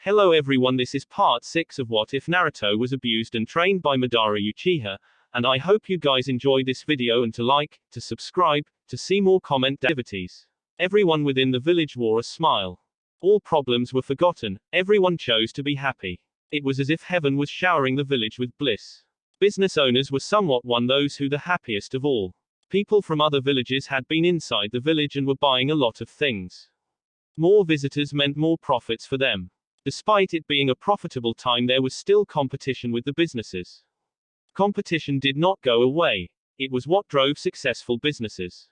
Hello everyone, this is part 6 of What If Naruto Was Abused and Trained by Madara Uchiha, and I hope you guys enjoy this video and to like, to subscribe, to see more comment activities. Everyone within the village wore a smile. All problems were forgotten, everyone chose to be happy. It was as if heaven was showering the village with bliss. Business owners were somewhat those who the happiest of all. People from other villages had been inside the village and were buying a lot of things. More visitors meant more profits for them. Despite it being a profitable time, there was still competition with the businesses. Competition did not go away. It was what drove successful businesses.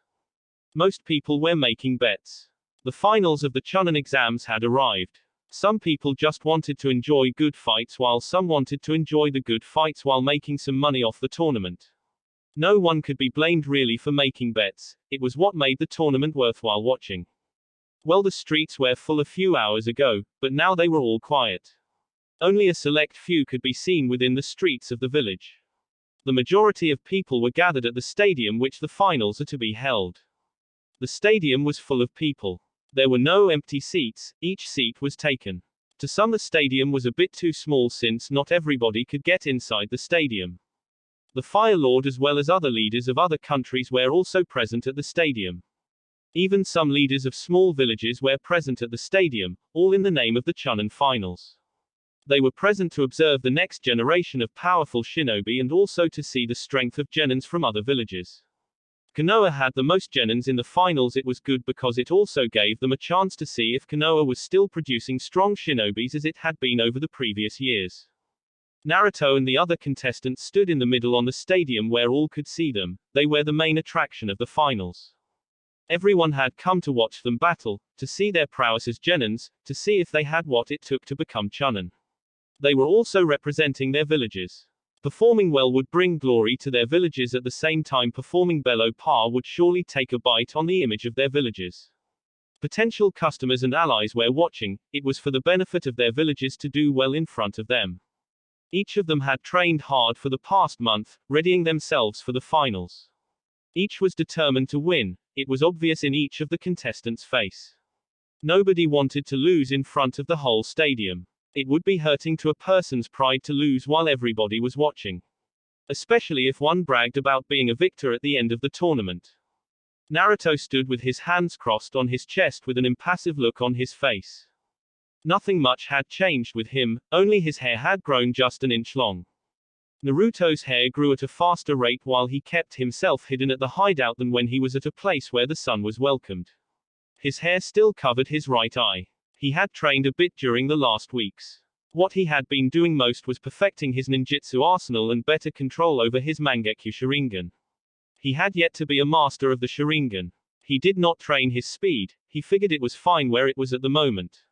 Most people were making bets. The finals of the chunin exams had arrived. Some people just wanted to enjoy good fights, while some wanted to enjoy the good fights while making some money off the tournament. No one could be blamed really for making bets. It was what made the tournament worthwhile watching. Well, the streets were full a few hours ago, but now they were all quiet. Only a select few could be seen within the streets of the village. The majority of people were gathered at the stadium which the finals are to be held. The stadium was full of people. There were no empty seats, each seat was taken. To some, the stadium was a bit too small since not everybody could get inside the stadium. The Fire Lord as well as other leaders of other countries were also present at the stadium. Even some leaders of small villages were present at the stadium, all in the name of the chunin finals. They were present to observe the next generation of powerful shinobi and also to see the strength of genins from other villages. Konoha had the most genins in the finals. It was good because it also gave them a chance to see if Konoha was still producing strong shinobis as it had been over the previous years. Naruto and the other contestants stood in the middle on the stadium where all could see them. They were the main attraction of the finals. Everyone had come to watch them battle, to see their prowess as genins, to see if they had what it took to become chunin. They were also representing their villages. Performing well would bring glory to their villages. At the same time, performing below par would surely take a bite on the image of their villages. Potential customers and allies were watching. It was for the benefit of their villages to do well in front of them. Each of them had trained hard for the past month, readying themselves for the finals. Each was determined to win. It was obvious in each of the contestants' face. Nobody wanted to lose in front of the whole stadium. It would be hurting to a person's pride to lose while everybody was watching. Especially if one bragged about being a victor at the end of the tournament. Naruto stood with his hands crossed on his chest with an impassive look on his face. Nothing much had changed with him, only his hair had grown just an inch long. Naruto's hair grew at a faster rate while he kept himself hidden at the hideout than when he was at a place where the sun was welcomed. His hair still covered his right eye. He had trained a bit during the last weeks. What he had been doing most was perfecting his ninjutsu arsenal and better control over his Mangekyo Sharingan. He had yet to be a master of the Sharingan. He did not train his speed, he figured it was fine where it was at the moment.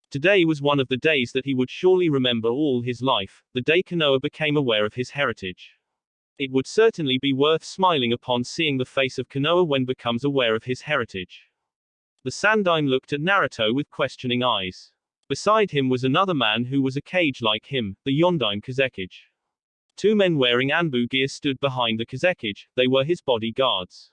Today was one of the days that he would surely remember all his life, the day Konoha became aware of his heritage. It would certainly be worth smiling upon seeing the face of Konoha when becomes aware of his heritage. The Sandaime looked at Naruto with questioning eyes. Beside him was another man who was a kage like him, the Yondaime Kazekage. Two men wearing Anbu gear stood behind the Kazekage. They were his bodyguards.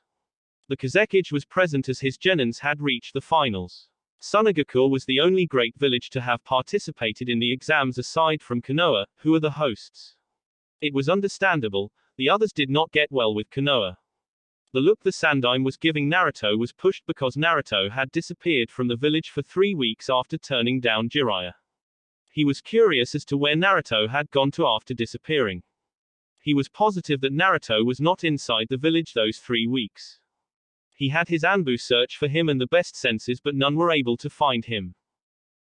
The Kazekage was present as his genins had reached the finals. Sunagakure was the only great village to have participated in the exams aside from Konoha, who are the hosts. It was understandable, the others did not get well with Konoha. The look the Sandaime was giving Naruto was pushed because Naruto had disappeared from the village for 3 weeks after turning down Jiraiya. He was curious as to where Naruto had gone to after disappearing. He was positive that Naruto was not inside the village those 3 weeks. He had his Anbu search for him and the best senses, but none were able to find him.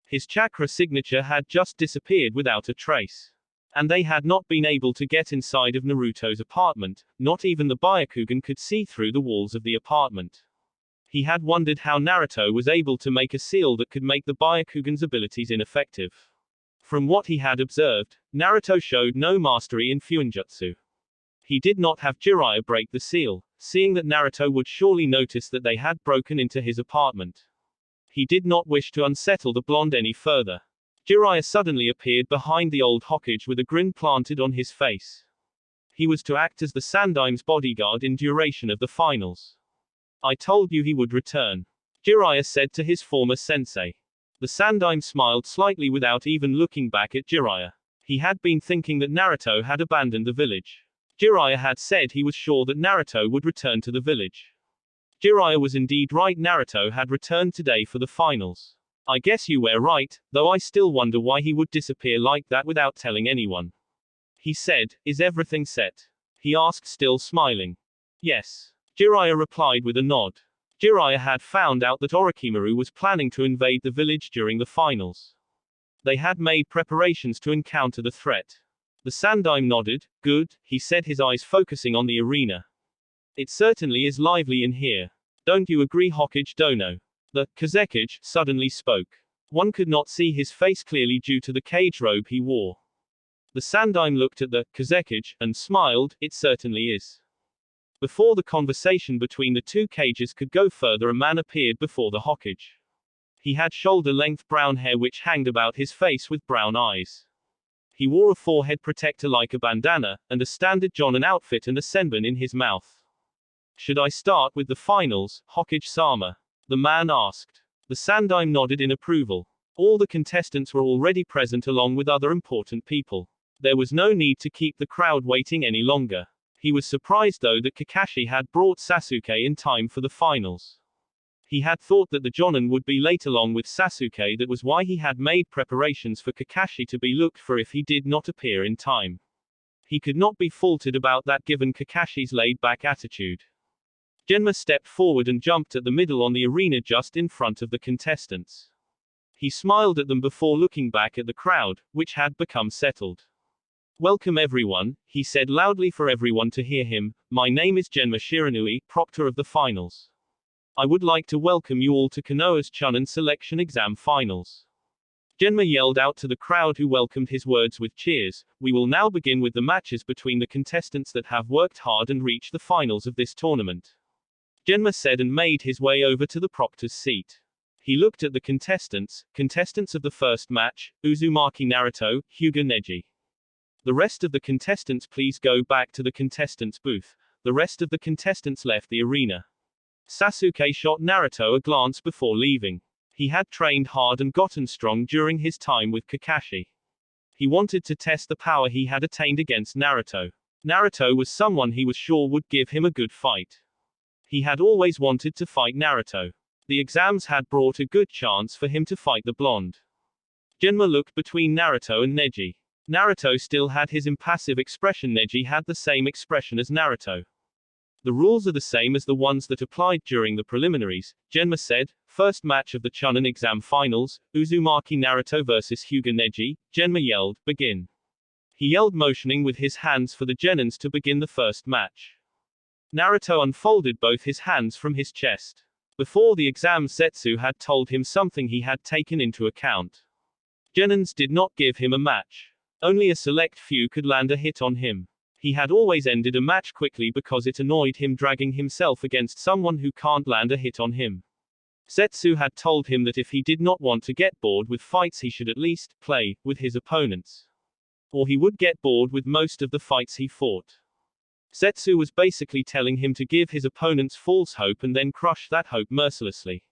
His chakra signature had just disappeared without a trace. And they had not been able to get inside of Naruto's apartment, not even the Byakugan could see through the walls of the apartment. He had wondered how Naruto was able to make a seal that could make the Byakugan's abilities ineffective. From what he had observed, Naruto showed no mastery in Fuinjutsu. He did not have Jiraiya break the seal, seeing that Naruto would surely notice that they had broken into his apartment. He did not wish to unsettle the blonde any further. Jiraiya suddenly appeared behind the old Hokage with a grin planted on his face. He was to act as the Sandaime's bodyguard in duration of the finals. I told you he would return. Jiraiya said to his former sensei. The Sandaime smiled slightly without even looking back at Jiraiya. He had been thinking that Naruto had abandoned the village. Jiraiya had said he was sure that Naruto would return to the village. Jiraiya was indeed right, Naruto had returned today for the finals. I guess you were right, though I still wonder why he would disappear like that without telling anyone. He said, "Is everything set?" He asked, still smiling. Yes. Jiraiya replied with a nod. Jiraiya had found out that Orochimaru was planning to invade the village during the finals. They had made preparations to encounter the threat. The Sandaime nodded. Good, he said, his eyes focusing on the arena. It certainly is lively in here. Don't you agree, Hokage Dono? The Kazekage suddenly spoke. One could not see his face clearly due to the cage robe he wore. The Sandaime looked at the Kazekage and smiled. It certainly is. Before the conversation between the two cages could go further, a man appeared before the Hokage. He had shoulder-length brown hair which hanged about his face with brown eyes. He wore a forehead protector like a bandana, and a standard Jonin outfit and a senbon in his mouth. Should I start with the finals, Hokage-sama? The man asked. The Sandaime nodded in approval. All the contestants were already present along with other important people. There was no need to keep the crowd waiting any longer. He was surprised though that Kakashi had brought Sasuke in time for the finals. He had thought that the Jonin would be late along with Sasuke. That was why he had made preparations for Kakashi to be looked for if he did not appear in time. He could not be faulted about that given Kakashi's laid-back attitude. Genma stepped forward and jumped at the middle on the arena just in front of the contestants. He smiled at them before looking back at the crowd, which had become settled. Welcome everyone, he said loudly for everyone to hear him. My name is Genma Shiranui, proctor of the finals. I would like to welcome you all to Konoha's chunin selection exam finals. Genma yelled out to the crowd who welcomed his words with cheers. We will now begin with the matches between the contestants that have worked hard and reached the finals of this tournament. Genma said and made his way over to the proctor's seat. He looked at the contestants of the first match, Uzumaki Naruto, Hyuga Neji. The rest of the contestants please go back to the contestants' booth. The rest of the contestants left the arena. Sasuke shot Naruto a glance before leaving. He had trained hard and gotten strong during his time with Kakashi. He wanted to test the power he had attained against Naruto. Naruto was someone he was sure would give him a good fight. He had always wanted to fight Naruto. The exams had brought a good chance for him to fight the blonde. Genma looked between Naruto and Neji. Naruto still had his impassive expression. Neji had the same expression as Naruto. The rules are the same as the ones that applied during the preliminaries, Genma said. First match of the chunin exam finals, Uzumaki Naruto vs Hyuga Neji. Genma yelled, begin. He yelled, motioning with his hands for the genins to begin the first match. Naruto unfolded both his hands from his chest. Before the exam, Zetsu had told him something he had taken into account. Genins did not give him a match. Only a select few could land a hit on him. He had always ended a match quickly because it annoyed him dragging himself against someone who can't land a hit on him. Zetsu had told him that if he did not want to get bored with fights, he should at least play with his opponents. Or he would get bored with most of the fights he fought. Zetsu was basically telling him to give his opponents false hope and then crush that hope mercilessly.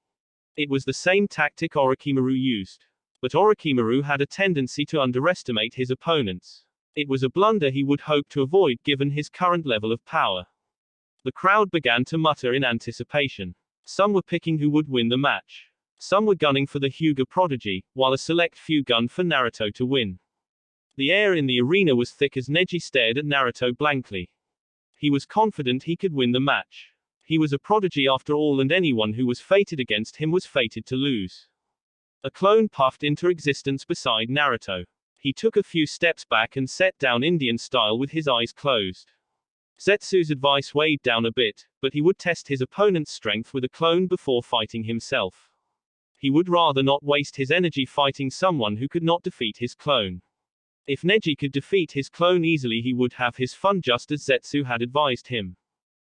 It was the same tactic Orochimaru used. But Orochimaru had a tendency to underestimate his opponents. It was a blunder he would hope to avoid given his current level of power. The crowd began to mutter in anticipation. Some were picking who would win the match. Some were gunning for the Hyuga prodigy, while a select few gunned for Naruto to win. The air in the arena was thick as Neji stared at Naruto blankly. He was confident he could win the match. He was a prodigy after all, and anyone who was fated against him was fated to lose. A clone puffed into existence beside Naruto. He took a few steps back and sat down Indian style with his eyes closed. Zetsu's advice weighed down a bit, but he would test his opponent's strength with a clone before fighting himself. He would rather not waste his energy fighting someone who could not defeat his clone. If Neji could defeat his clone easily, he would have his fun just as Zetsu had advised him.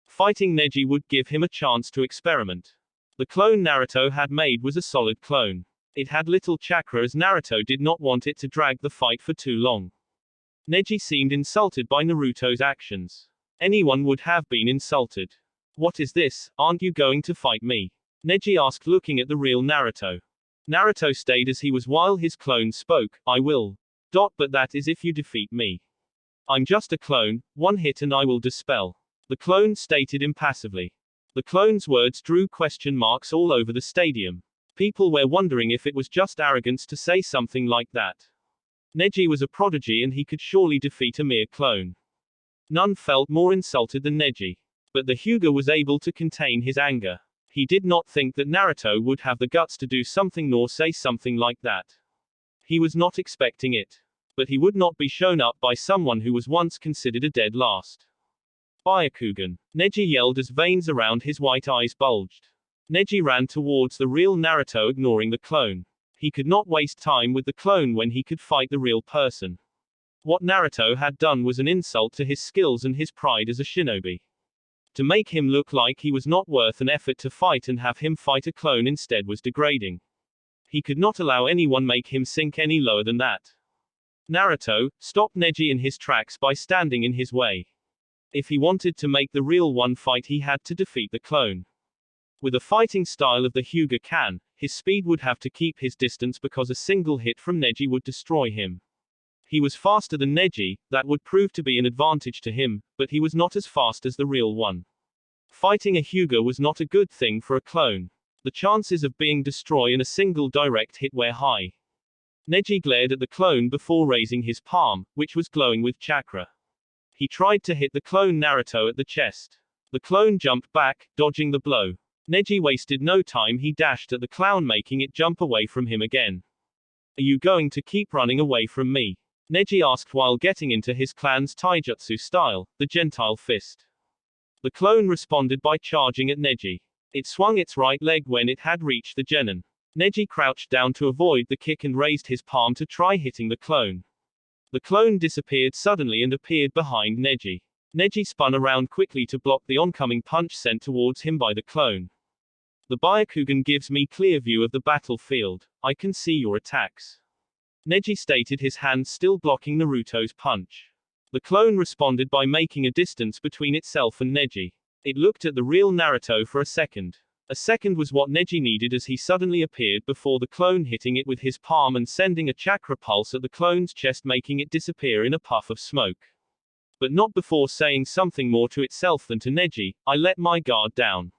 Fighting Neji would give him a chance to experiment. The clone Naruto had made was a solid clone. It had little chakra as Naruto did not want it to drag the fight for too long. Neji seemed insulted by Naruto's actions. Anyone would have been insulted. What is this, aren't you going to fight me? Neji asked, looking at the real Naruto. Naruto stayed as he was while his clone spoke. I will. But that is if you defeat me. I'm just a clone, one hit and I will dispel. The clone stated impassively. The clone's words drew question marks all over the stadium. People were wondering if it was just arrogance to say something like that. Neji was a prodigy and he could surely defeat a mere clone. None felt more insulted than Neji. But the Hyuga was able to contain his anger. He did not think that Naruto would have the guts to do something nor say something like that. He was not expecting it. But he would not be shown up by someone who was once considered a dead last. Byakugan. Neji yelled as veins around his white eyes bulged. Neji ran towards the real Naruto, ignoring the clone. He could not waste time with the clone when he could fight the real person. What Naruto had done was an insult to his skills and his pride as a shinobi. To make him look like he was not worth an effort to fight and have him fight a clone instead was degrading. He could not allow anyone make him sink any lower than that. Naruto stopped Neji in his tracks by standing in his way. If he wanted to make the real one fight, he had to defeat the clone. With the fighting style of the Hyuga can, his speed would have to keep his distance because a single hit from Neji would destroy him. He was faster than Neji, that would prove to be an advantage to him, but he was not as fast as the real one. Fighting a Hyuga was not a good thing for a clone. The chances of being destroyed in a single direct hit were high. Neji glared at the clone before raising his palm, which was glowing with chakra. He tried to hit the clone Naruto at the chest. The clone jumped back, dodging the blow. Neji wasted no time, he dashed at the clown, making it jump away from him again. Are you going to keep running away from me? Neji asked while getting into his clan's taijutsu style, the Gentile Fist. The clone responded by charging at Neji. It swung its right leg when it had reached the genin. Neji crouched down to avoid the kick and raised his palm to try hitting the clone. The clone disappeared suddenly and appeared behind Neji. Neji spun around quickly to block the oncoming punch sent towards him by the clone. The Byakugan gives me clear view of the battlefield. I can see your attacks. Neji stated, his hand still blocking Naruto's punch. The clone responded by making a distance between itself and Neji. It looked at the real Naruto for a second. A second was what Neji needed as he suddenly appeared before the clone, hitting it with his palm and sending a chakra pulse at the clone's chest, making it disappear in a puff of smoke. But not before saying something more to itself than to Neji. I let my guard down.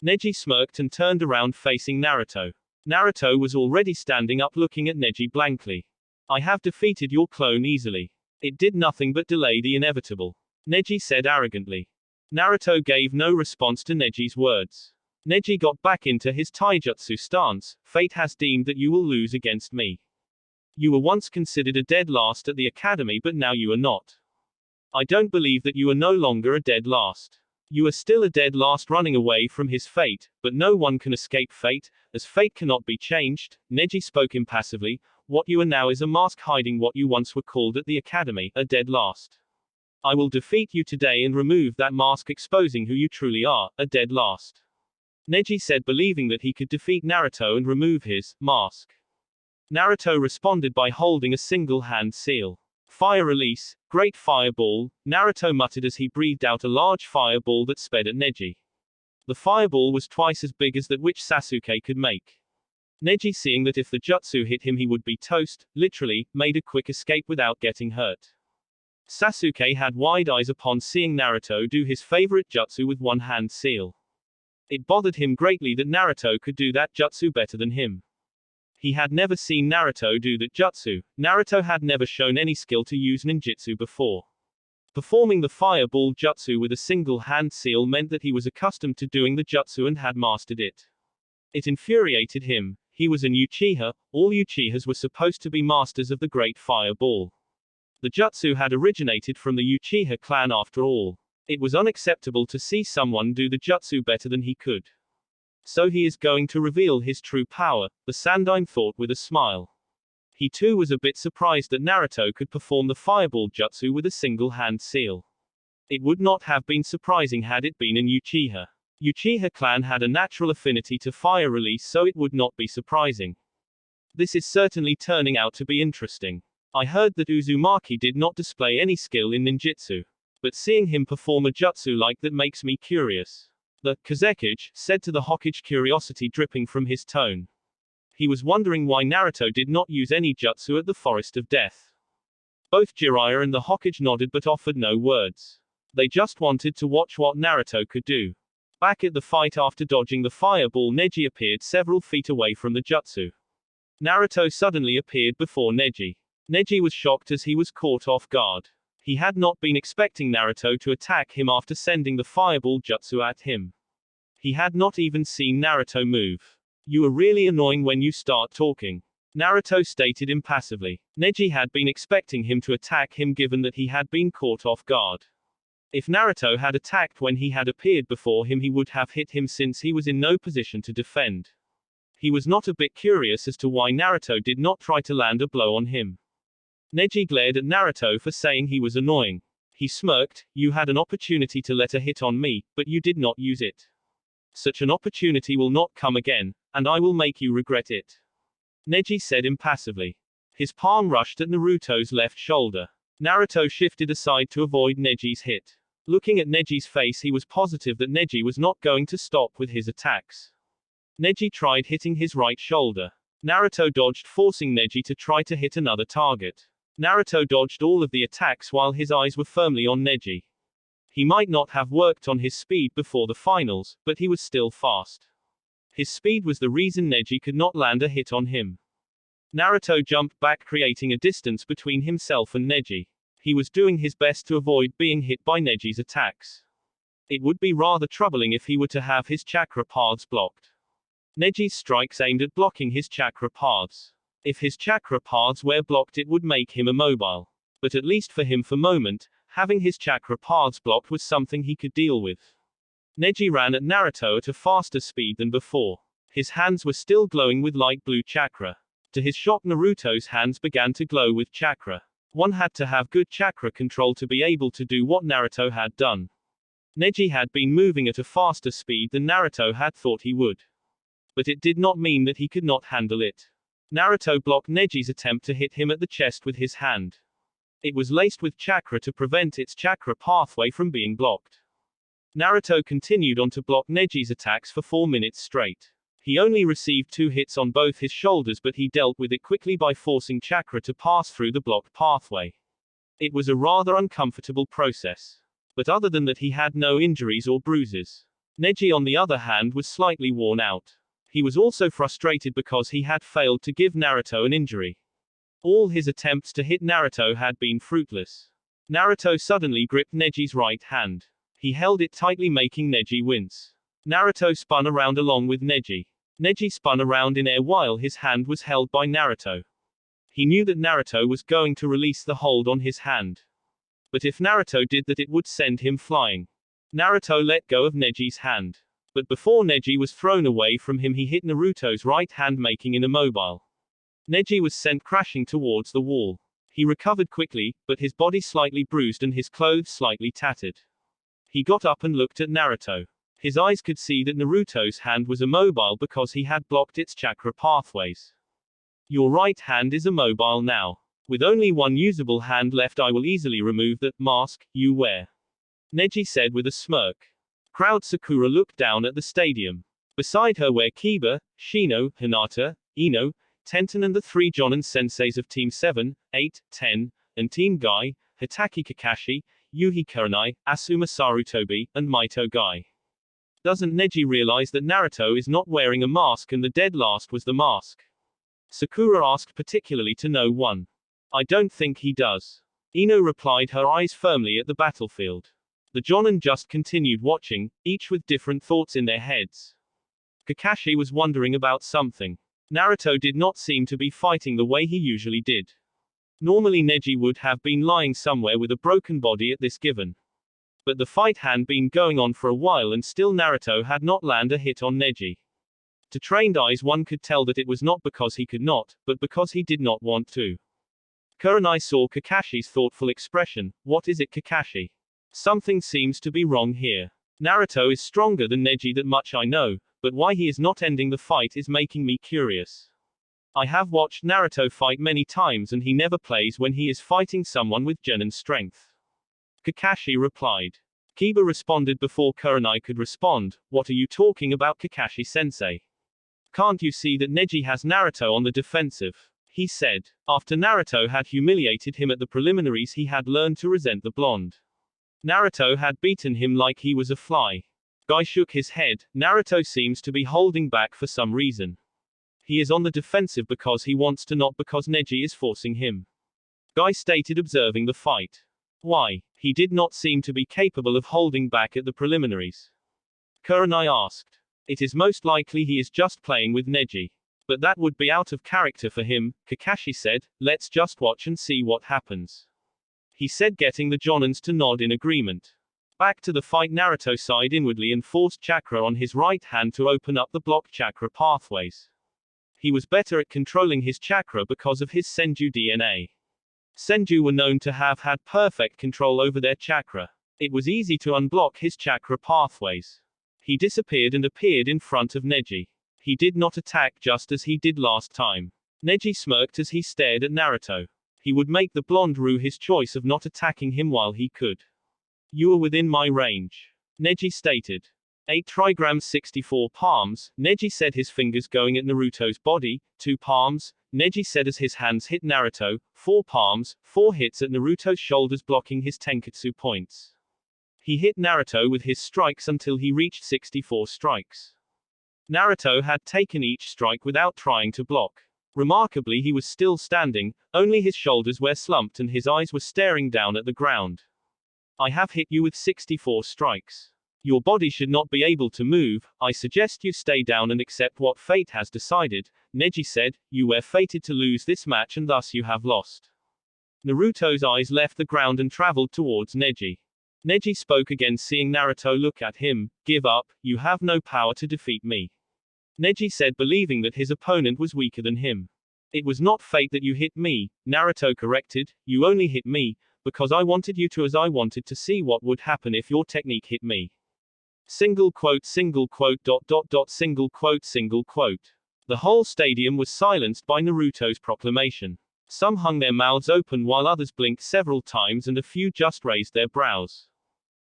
Neji smirked and turned around facing Naruto. Naruto was already standing up looking at Neji blankly. I have defeated your clone easily. It did nothing but delay the inevitable. Neji said arrogantly. Naruto gave no response to Neji's words. Neji got back into his taijutsu stance. Fate has deemed that you will lose against me. You were once considered a dead last at the academy, but now you are not. I don't believe that you are no longer a dead last. You are still a dead last running away from his fate, but no one can escape fate, as fate cannot be changed. Neji spoke impassively. What you are now is a mask hiding what you once were called at the academy, a dead last. I will defeat you today and remove that mask, exposing who you truly are, a dead last. Neji said, believing that he could defeat Naruto and remove his mask. Naruto responded by holding a single hand seal. Fire release, great fireball, Naruto muttered as he breathed out a large fireball that sped at Neji. The fireball was twice as big as that which Sasuke could make. Neji, seeing that if the jutsu hit him he would be toast, literally, made a quick escape without getting hurt. Sasuke had wide eyes upon seeing Naruto do his favorite jutsu with one hand seal. It bothered him greatly that Naruto could do that jutsu better than him. He had never seen Naruto do that jutsu. Naruto had never shown any skill to use ninjutsu before. Performing the fireball jutsu with a single hand seal meant that he was accustomed to doing the jutsu and had mastered it. It infuriated him. He was an Uchiha. All Uchihas were supposed to be masters of the great fireball. The jutsu had originated from the Uchiha clan after all. It was unacceptable to see someone do the jutsu better than he could. So he is going to reveal his true power, the Sandaime thought with a smile. He too was a bit surprised that Naruto could perform the fireball jutsu with a single hand seal. It would not have been surprising had it been an Uchiha. Uchiha clan had a natural affinity to fire release, so it would not be surprising. This is certainly turning out to be interesting. I heard that Uzumaki did not display any skill in ninjutsu. But seeing him perform a jutsu like that makes me curious. The Kazekage said to the Hokage, curiosity dripping from his tone. He was wondering why Naruto did not use any jutsu at the Forest of Death. Both Jiraiya and the Hokage nodded but offered no words. They just wanted to watch what Naruto could do. Back at the fight after dodging the fireball, Neji appeared several feet away from the jutsu. Naruto suddenly appeared before Neji. Neji was shocked as he was caught off guard. He had not been expecting Naruto to attack him after sending the fireball jutsu at him. He had not even seen Naruto move. "You are really annoying when you start talking," Naruto stated impassively. Neji had been expecting him to attack him given that he had been caught off guard. If Naruto had attacked when he had appeared before him, he would have hit him since he was in no position to defend. He was not a bit curious as to why Naruto did not try to land a blow on him. Neji glared at Naruto for saying he was annoying. He smirked, "You had an opportunity to let a hit on me, but you did not use it. Such an opportunity will not come again, and I will make you regret it," Neji said impassively. His palm rushed at Naruto's left shoulder. Naruto shifted aside to avoid Neji's hit. Looking at Neji's face, he was positive that Neji was not going to stop with his attacks. Neji tried hitting his right shoulder. Naruto dodged, forcing Neji to try to hit another target. Naruto dodged all of the attacks while his eyes were firmly on Neji. He might not have worked on his speed before the finals, but he was still fast. His speed was the reason Neji could not land a hit on him. Naruto jumped back, creating a distance between himself and Neji. He was doing his best to avoid being hit by Neji's attacks. It would be rather troubling if he were to have his chakra paths blocked. Neji's strikes aimed at blocking his chakra paths. If his chakra paths were blocked, it would make him immobile. But at least for him, for moment, having his chakra paths blocked was something he could deal with. Neji ran at Naruto at a faster speed than before. His hands were still glowing with light blue chakra. To his shock, Naruto's hands began to glow with chakra. One had to have good chakra control to be able to do what Naruto had done. Neji had been moving at a faster speed than Naruto had thought he would. But it did not mean that he could not handle it. Naruto blocked Neji's attempt to hit him at the chest with his hand. It was laced with chakra to prevent its chakra pathway from being blocked. Naruto continued on to block Neji's attacks for 4 minutes straight. He only received 2 hits on both his shoulders, but he dealt with it quickly by forcing chakra to pass through the blocked pathway. It was a rather uncomfortable process. But other than that, he had no injuries or bruises. Neji, on the other hand, was slightly worn out. He was also frustrated because he had failed to give Naruto an injury. All his attempts to hit Naruto had been fruitless. Naruto suddenly gripped Neji's right hand. He held it tightly, making Neji wince. Naruto spun around along with Neji. Neji spun around in air while his hand was held by Naruto. He knew that Naruto was going to release the hold on his hand. But if Naruto did that, it would send him flying. Naruto let go of Neji's hand. But before Neji was thrown away from him, he hit Naruto's right hand, making him immobile. Neji was sent crashing towards the wall. He recovered quickly, but his body slightly bruised and his clothes slightly tattered. He got up and looked at Naruto. His eyes could see that Naruto's hand was immobile because he had blocked its chakra pathways. "Your right hand is immobile now. With only one usable hand left, I will easily remove that mask you wear," Neji said with a smirk. Crowd Sakura looked down at the stadium. Beside her were Kiba, Shino, Hinata, Ino, Tenten and the 3 Jonin senseis of Team 7, 8, 10, and Team Guy, Hitaki Kakashi, Yuhi Kurenai, Asuma Sarutobi, and Maito Guy. Doesn't Neji realize that Naruto is not wearing a mask and the dead last was the mask? Sakura asked, particularly to no one. I don't think he does. Ino replied, her eyes firmly at the battlefield. The Jonin just continued watching, each with different thoughts in their heads. Kakashi was wondering about something. Naruto did not seem to be fighting the way he usually did. Normally Neji would have been lying somewhere with a broken body at this given. But the fight had been going on for a while and still Naruto had not landed a hit on Neji. To trained eyes one could tell that it was not because he could not, but because he did not want to. Kurenai saw Kakashi's thoughtful expression. What is it, Kakashi? Something seems to be wrong here. Naruto is stronger than Neji, that much I know, but why he is not ending the fight is making me curious. I have watched Naruto fight many times and he never plays when he is fighting someone with genin strength. Kakashi replied. Kiba responded before Kurenai could respond. What are you talking about, Kakashi-sensei? Can't you see that Neji has Naruto on the defensive? He said. After Naruto had humiliated him at the preliminaries, he had learned to resent the blonde. Naruto had beaten him like he was a fly. Guy shook his head. Naruto seems to be holding back for some reason. He is on the defensive because he wants to, not because Neji is forcing him. Guy stated, observing the fight. Why? He did not seem to be capable of holding back at the preliminaries. Kurenai asked. It is most likely he is just playing with Neji. But that would be out of character for him, Kakashi said. Let's just watch and see what happens. He said, getting the Jonins to nod in agreement. Back to the fight. Naruto sighed inwardly and forced chakra on his right hand to open up the blocked chakra pathways. He was better at controlling his chakra because of his Senju DNA. Senju were known to have had perfect control over their chakra. It was easy to unblock his chakra pathways. He disappeared and appeared in front of Neji. He did not attack just as he did last time. Neji smirked as he stared at Naruto. He would make the blonde rue his choice of not attacking him while he could. You are within my range, Neji stated. 8 trigrams 64 palms, Neji said, his fingers going at Naruto's body. 2 palms, Neji said as his hands hit Naruto. 4 palms, 4 hits at Naruto's shoulders, blocking his tenketsu points. He hit Naruto with his strikes until he reached 64 strikes. Naruto had taken each strike without trying to block. Remarkably, he was still standing, only his shoulders were slumped and his eyes were staring down at the ground. I have hit you with 64 strikes. Your body should not be able to move. I suggest you stay down and accept what fate has decided, Neji said. You were fated to lose this match and thus you have lost. Naruto's eyes left the ground and traveled towards Neji. Neji spoke again, seeing Naruto look at him. Give up, you have no power to defeat me. Neji said, believing that his opponent was weaker than him. It was not fate that you hit me, Naruto corrected. You only hit me, because I wanted you to, as I wanted to see what would happen if your technique hit me. Single quote, single quote, dot dot dot, single quote, single quote. The whole stadium was silenced by Naruto's proclamation. Some hung their mouths open while others blinked several times and a few just raised their brows.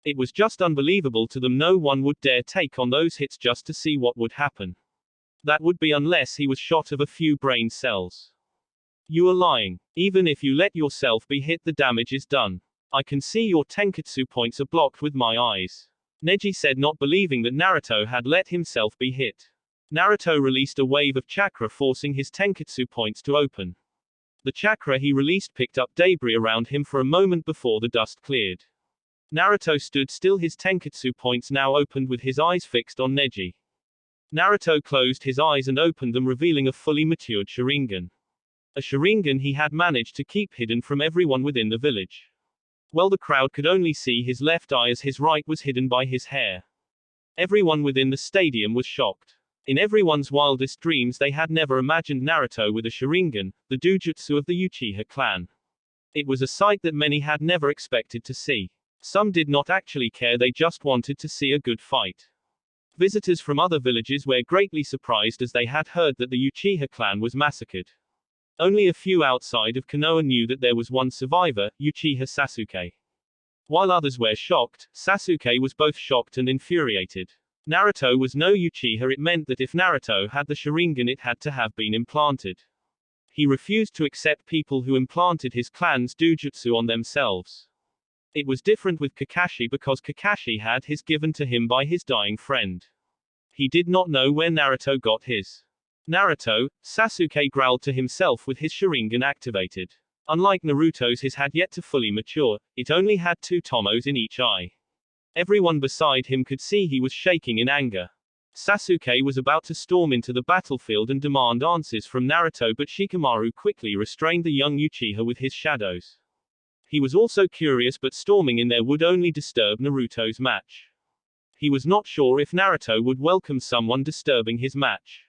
It was just unbelievable to them. No one would dare take on those hits just to see what would happen. That would be unless he was shot of a few brain cells. You are lying. Even if you let yourself be hit, the damage is done. I can see your tenketsu points are blocked with my eyes, Neji said, not believing that Naruto had let himself be hit. Naruto released a wave of chakra, forcing his tenketsu points to open. The chakra he released picked up debris around him for a moment before the dust cleared. Naruto stood still, his tenketsu points now opened with his eyes fixed on Neji. Naruto closed his eyes and opened them, revealing a fully matured Sharingan. A Sharingan he had managed to keep hidden from everyone within the village. Well, the crowd could only see his left eye as his right was hidden by his hair. Everyone within the stadium was shocked. In everyone's wildest dreams they had never imagined Naruto with a Sharingan, the dojutsu of the Uchiha clan. It was a sight that many had never expected to see. Some did not actually care, they just wanted to see a good fight. Visitors from other villages were greatly surprised as they had heard that the Uchiha clan was massacred. Only a few outside of Konoha knew that there was one survivor, Uchiha Sasuke. While others were shocked, Sasuke was both shocked and infuriated. Naruto was no Uchiha. It meant that if Naruto had the Sharingan, it had to have been implanted. He refused to accept people who implanted his clan's dojutsu on themselves. It was different with Kakashi because Kakashi had his given to him by his dying friend. He did not know where Naruto got his. Naruto, Sasuke growled to himself with his Sharingan activated. Unlike Naruto's, his had yet to fully mature, it only had 2 tomos in each eye. Everyone beside him could see he was shaking in anger. Sasuke was about to storm into the battlefield and demand answers from Naruto, but Shikamaru quickly restrained the young Uchiha with his shadows. He was also curious, but storming in there would only disturb Naruto's match. He was not sure if Naruto would welcome someone disturbing his match.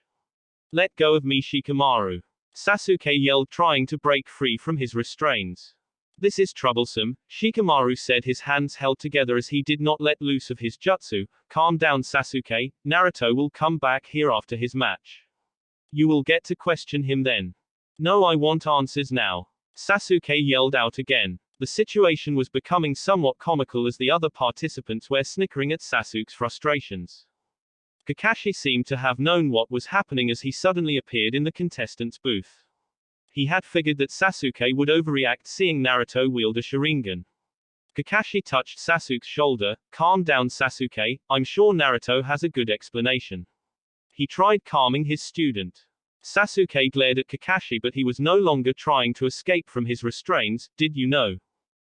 Let go of me, Shikamaru, Sasuke yelled, trying to break free from his restraints. This is troublesome, Shikamaru said, his hands held together as he did not let loose of his jutsu. Calm down, Sasuke, Naruto will come back here after his match. You will get to question him then. No, I want answers now, Sasuke yelled out again. The situation was becoming somewhat comical as the other participants were snickering at Sasuke's frustrations. Kakashi seemed to have known what was happening as he suddenly appeared in the contestants' booth. He had figured that Sasuke would overreact seeing Naruto wield a Sharingan. Kakashi touched Sasuke's shoulder. Calm down, Sasuke, I'm sure Naruto has a good explanation. He tried calming his student. Sasuke glared at Kakashi, but he was no longer trying to escape from his restraints. Did you know?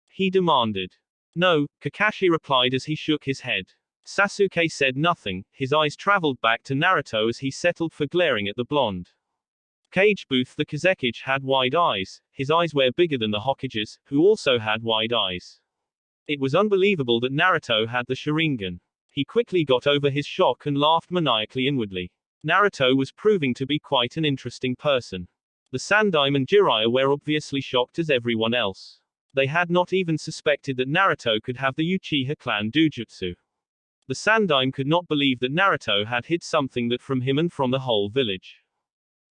He demanded. No, Kakashi replied as he shook his head. Sasuke said nothing. His eyes traveled back to Naruto as he settled for glaring at the blonde. Cage booth. The Kazekage had wide eyes. His eyes were bigger than the Hokage's, who also had wide eyes. It was unbelievable that Naruto had the Sharingan. He quickly got over his shock and laughed maniacally inwardly. Naruto was proving to be quite an interesting person. The Sandaime and Jiraiya were obviously shocked as everyone else. They had not even suspected that Naruto could have the Uchiha clan Dujutsu. The Sandaime could not believe that Naruto had hid something that from him and from the whole village.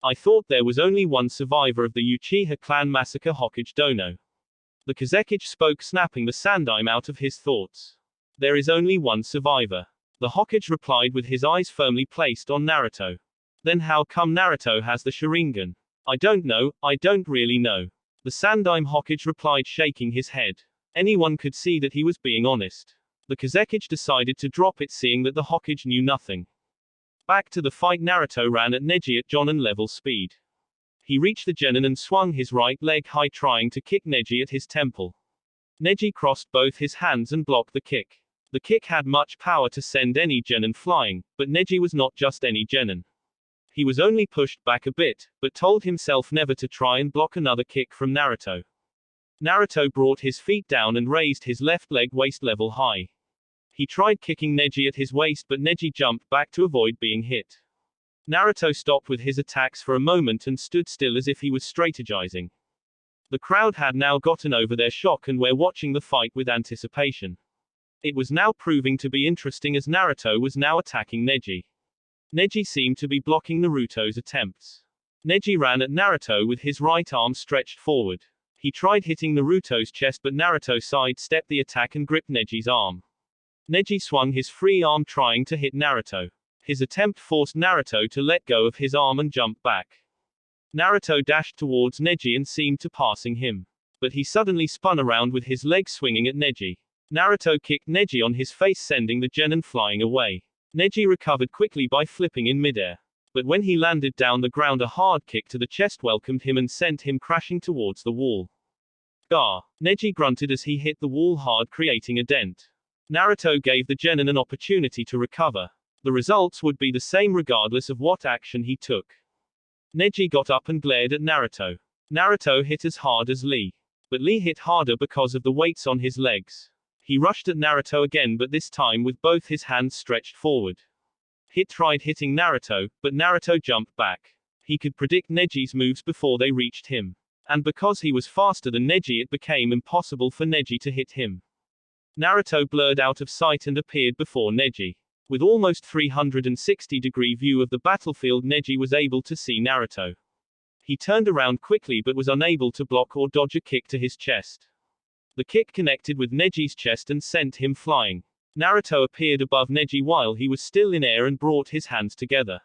I thought there was only one survivor of the Uchiha clan massacre, Hokage Dono. The Kazekage spoke, snapping the Sandaime out of his thoughts. There is only one survivor. The Hokage replied with his eyes firmly placed on Naruto. Then how come Naruto has the Sharingan? I don't know, I don't really know. The Sandaime Hokage replied, shaking his head. Anyone could see that he was being honest. The Kazekage decided to drop it, seeing that the Hokage knew nothing. Back to the fight. Naruto ran at Neji at Jonin level speed. He reached the Genin and swung his right leg high, trying to kick Neji at his temple. Neji crossed both his hands and blocked the kick. The kick had much power to send any Genin flying, but Neji was not just any Genin. He was only pushed back a bit, but told himself never to try and block another kick from Naruto. Naruto brought his feet down and raised his left leg waist level high. He tried kicking Neji at his waist, but Neji jumped back to avoid being hit. Naruto stopped with his attacks for a moment and stood still as if he was strategizing. The crowd had now gotten over their shock and were watching the fight with anticipation. It was now proving to be interesting as Naruto was now attacking Neji. Neji seemed to be blocking Naruto's attempts. Neji ran at Naruto with his right arm stretched forward. He tried hitting Naruto's chest, but Naruto sidestepped the attack and gripped Neji's arm. Neji swung his free arm trying to hit Naruto. His attempt forced Naruto to let go of his arm and jump back. Naruto dashed towards Neji and seemed to passing him. But he suddenly spun around with his leg swinging at Neji. Naruto kicked Neji on his face, sending the Genin flying away. Neji recovered quickly by flipping in midair. But when he landed down the ground, a hard kick to the chest welcomed him and sent him crashing towards the wall. Gah! Neji grunted as he hit the wall hard, creating a dent. Naruto gave the Genin an opportunity to recover. The results would be the same regardless of what action he took. Neji got up and glared at Naruto. Naruto hit as hard as Lee. But Lee hit harder because of the weights on his legs. He rushed at Naruto again, but this time with both his hands stretched forward. Hit tried hitting Naruto, but Naruto jumped back. He could predict Neji's moves before they reached him. And because he was faster than Neji, it became impossible for Neji to hit him. Naruto blurred out of sight and appeared before Neji. With almost 360-degree view of the battlefield, Neji was able to see Naruto. He turned around quickly but was unable to block or dodge a kick to his chest. The kick connected with Neji's chest and sent him flying. Naruto appeared above Neji while he was still in air and brought his hands together.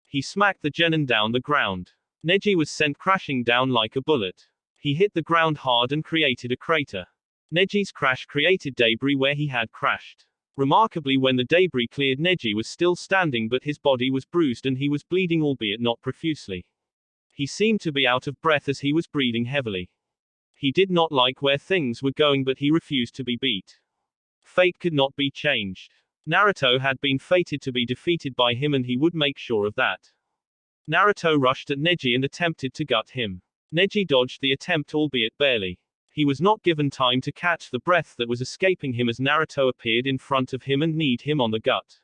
He smacked the Genin down the ground. Neji was sent crashing down like a bullet. He hit the ground hard and created a crater. Neji's crash created debris where he had crashed. Remarkably, when the debris cleared, Neji was still standing, but his body was bruised and he was bleeding, albeit not profusely. He seemed to be out of breath as he was breathing heavily. He did not like where things were going, but he refused to be beat. Fate could not be changed. Naruto had been fated to be defeated by him, and he would make sure of that. Naruto rushed at Neji and attempted to gut him. Neji dodged the attempt, albeit barely. He was not given time to catch the breath that was escaping him as Naruto appeared in front of him and kneed him on the gut.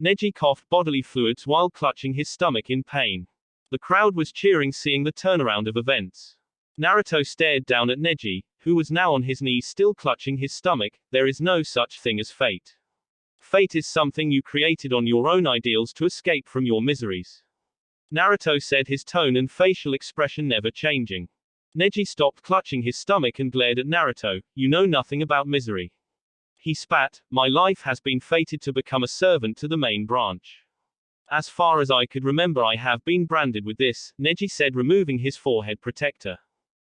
Neji coughed bodily fluids while clutching his stomach in pain. The crowd was cheering, seeing the turnaround of events. Naruto stared down at Neji, who was now on his knees still clutching his stomach. There is no such thing as fate. Fate is something you created on your own ideals to escape from your miseries. Naruto said, his tone and facial expression never changing. Neji stopped clutching his stomach and glared at Naruto. You know nothing about misery. He spat. My life has been fated to become a servant to the main branch. As far as I could remember, I have been branded with this, Neji said, removing his forehead protector.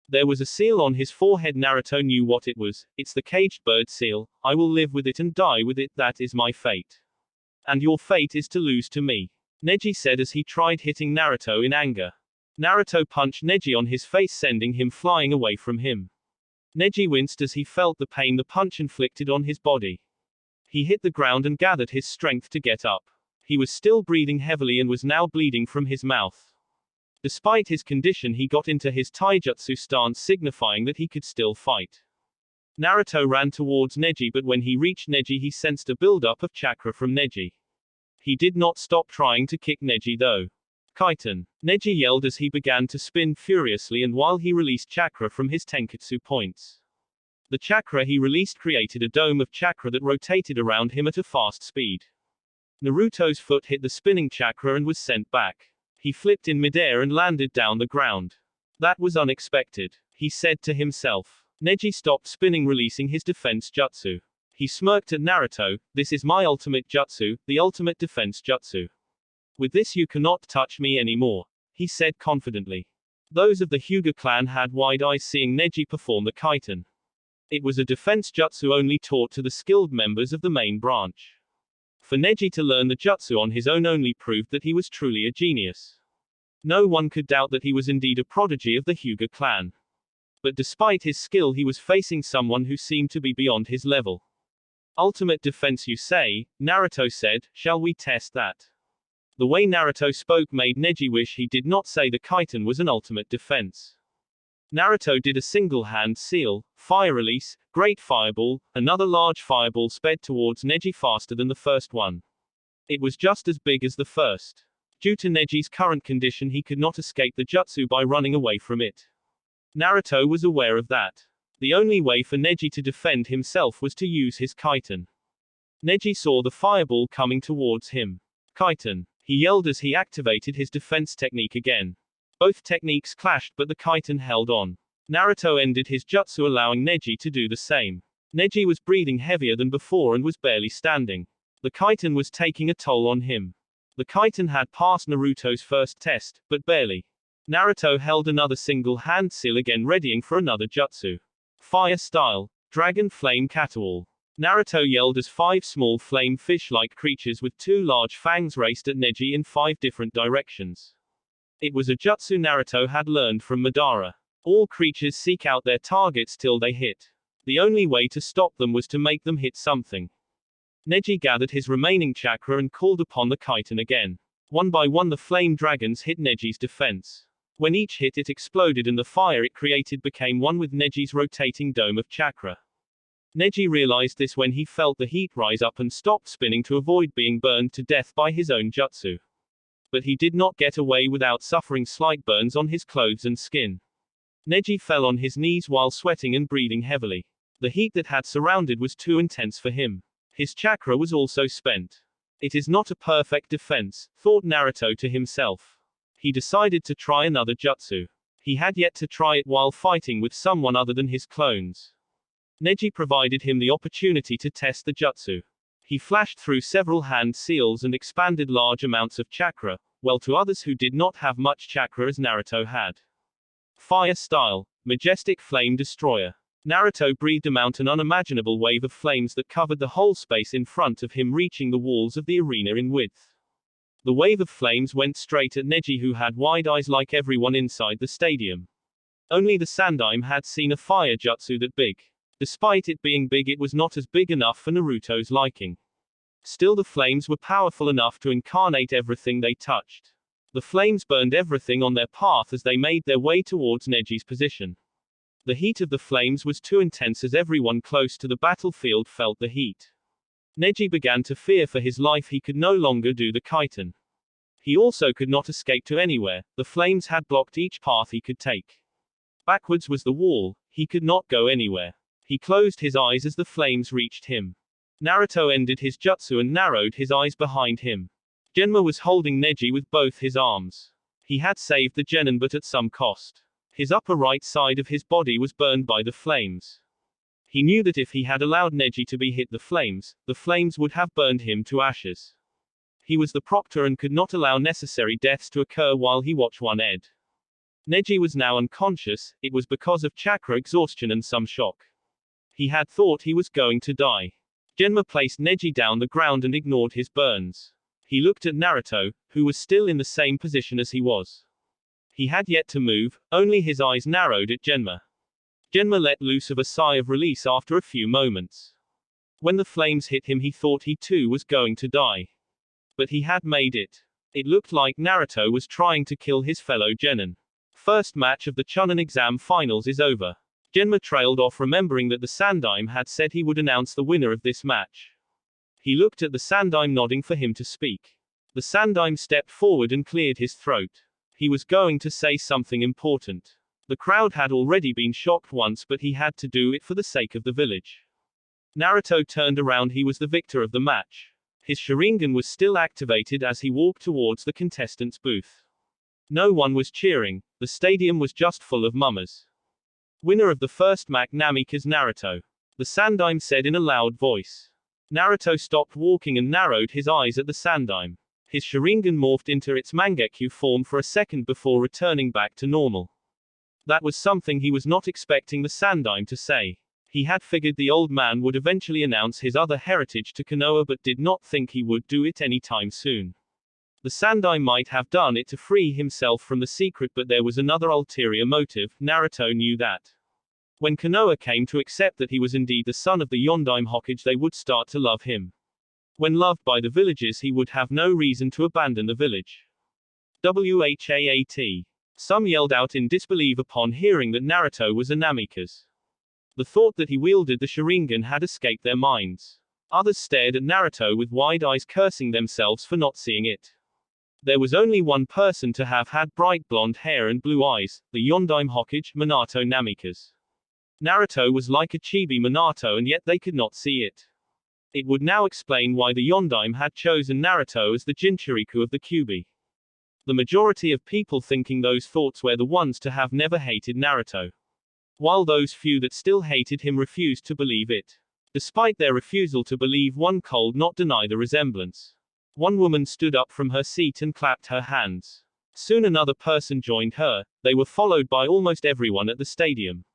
There was a seal on his forehead. Naruto knew what it was. It's the caged bird seal. I will live with it and die with it. That is my fate. And your fate is to lose to me, Neji said as he tried hitting Naruto in anger. Naruto punched Neji on his face, sending him flying away from him. Neji winced as he felt the pain the punch inflicted on his body. He hit the ground and gathered his strength to get up. He was still breathing heavily and was now bleeding from his mouth. Despite his condition, he got into his taijutsu stance, signifying that he could still fight. Naruto ran towards Neji, but when he reached Neji, he sensed a buildup of chakra from Neji. He did not stop trying to kick Neji though. Kaiten, Neji yelled as he began to spin furiously, and while he released chakra from his tenketsu points. The chakra he released created a dome of chakra that rotated around him at a fast speed. Naruto's foot hit the spinning chakra and was sent back. He flipped in midair and landed down the ground. That was unexpected, he said to himself. Neji stopped spinning, releasing his defense jutsu. He smirked at Naruto. This is my ultimate jutsu, the ultimate defense jutsu. With this you cannot touch me anymore, he said confidently. Those of the Hyuga clan had wide eyes seeing Neji perform the kaiten. It was a defense jutsu only taught to the skilled members of the main branch. For Neji to learn the jutsu on his own only proved that he was truly a genius. No one could doubt that he was indeed a prodigy of the Hyuga clan. But despite his skill, he was facing someone who seemed to be beyond his level. Ultimate defense, you say? Naruto said. Shall we test that? The way Naruto spoke made Neji wish he did not say the kaiten was an ultimate defense. Naruto did a single hand seal, fire release, great fireball. Another large fireball sped towards Neji faster than the first one. It was just as big as the first. Due to Neji's current condition, he could not escape the jutsu by running away from it. Naruto was aware of that. The only way for Neji to defend himself was to use his kaiten. Neji saw the fireball coming towards him. Kaiten, he yelled as he activated his defense technique again. Both techniques clashed, but the kaiten held on. Naruto ended his jutsu, allowing Neji to do the same. Neji was breathing heavier than before and was barely standing. The kaiten was taking a toll on him. The kaiten had passed Naruto's first test, but barely. Naruto held another single hand seal again, readying for another jutsu. Fire style, Dragon Flame Catawall. Naruto yelled as 5 small flame fish-like creatures with 2 large fangs raced at Neji in 5 different directions. It was a jutsu Naruto had learned from Madara. All creatures seek out their targets till they hit. The only way to stop them was to make them hit something. Neji gathered his remaining chakra and called upon the kaiten again. One by one the flame dragons hit Neji's defense. When each hit it exploded, and the fire it created became one with Neji's rotating dome of chakra. Neji realized this when he felt the heat rise up and stopped spinning to avoid being burned to death by his own jutsu. But he did not get away without suffering slight burns on his clothes and skin. Neji fell on his knees while sweating and breathing heavily. The heat that had surrounded was too intense for him. His chakra was also spent. It is not a perfect defense, thought Naruto to himself. He decided to try another jutsu. He had yet to try it while fighting with someone other than his clones. Neji provided him the opportunity to test the jutsu. He flashed through several hand seals and expanded large amounts of chakra, well to others who did not have much chakra as Naruto had. Fire style, Majestic Flame Destroyer. Naruto breathed out an unimaginable wave of flames that covered the whole space in front of him, reaching the walls of the arena in width. The wave of flames went straight at Neji, who had wide eyes like everyone inside the stadium. Only the Sandaime had seen a fire jutsu that big. Despite it being big, it was not as big enough for Naruto's liking. Still, the flames were powerful enough to incarnate everything they touched. The flames burned everything on their path as they made their way towards Neji's position. The heat of the flames was too intense as everyone close to the battlefield felt the heat. Neji began to fear for his life. He could no longer do the kaiten. He also could not escape to anywhere. The flames had blocked each path he could take. Backwards was the wall. He could not go anywhere. He closed his eyes as the flames reached him. Naruto ended his jutsu and narrowed his eyes behind him. Genma was holding Neji with both his arms. He had saved the genin, but at some cost. His upper right side of his body was burned by the flames. He knew that if he had allowed Neji to be hit the flames would have burned him to ashes. He was the proctor and could not allow necessary deaths to occur while he watched one ed. Neji was now unconscious. It was because of chakra exhaustion and some shock. He had thought he was going to die. Genma placed Neji down the ground and ignored his burns. He looked at Naruto, who was still in the same position as he was. He had yet to move, only his eyes narrowed at Genma. Genma let loose of a sigh of release after a few moments. When the flames hit him, he thought he too was going to die. But he had made it. It looked like Naruto was trying to kill his fellow genin. First match of the chunin exam finals is over. Genma trailed off, remembering that the Sandaime had said he would announce the winner of this match. He looked at the Sandaime, nodding for him to speak. The Sandaime stepped forward and cleared his throat. He was going to say something important. The crowd had already been shocked once, but he had to do it for the sake of the village. Naruto turned around. He was the victor of the match. His Sharingan was still activated as he walked towards the contestants' booth. No one was cheering. The stadium was just full of mummers. Winner of the first match, Namikaze Naruto. The Sandaime said in a loud voice. Naruto stopped walking and narrowed his eyes at the Sandaime. His Sharingan morphed into its Mangekyo form for a second before returning back to normal. That was something he was not expecting the Sandaime to say. He had figured the old man would eventually announce his other heritage to Konoha, but did not think he would do it anytime soon. The Sandaime might have done it to free himself from the secret, but there was another ulterior motive. Naruto knew that. When Konoha came to accept that he was indeed the son of the Yondaime Hokage, they would start to love him. When loved by the villagers, he would have no reason to abandon the village. WHAAT. Some yelled out in disbelief upon hearing that Naruto was a Namikaze. The thought that he wielded the Sharingan had escaped their minds. Others stared at Naruto with wide eyes, cursing themselves for not seeing it. There was only one person to have had bright blonde hair and blue eyes, the Yondaime Hokage, Minato Namikaze. Naruto was like a chibi Minato, and yet they could not see it. It would now explain why the Yondaime had chosen Naruto as the Jinchuriku of the Kyuubi. The majority of people thinking those thoughts were the ones to have never hated Naruto. While those few that still hated him refused to believe it. Despite their refusal to believe, one could not deny the resemblance. One woman stood up from her seat and clapped her hands. Soon another person joined her. They were followed by almost everyone at the stadium.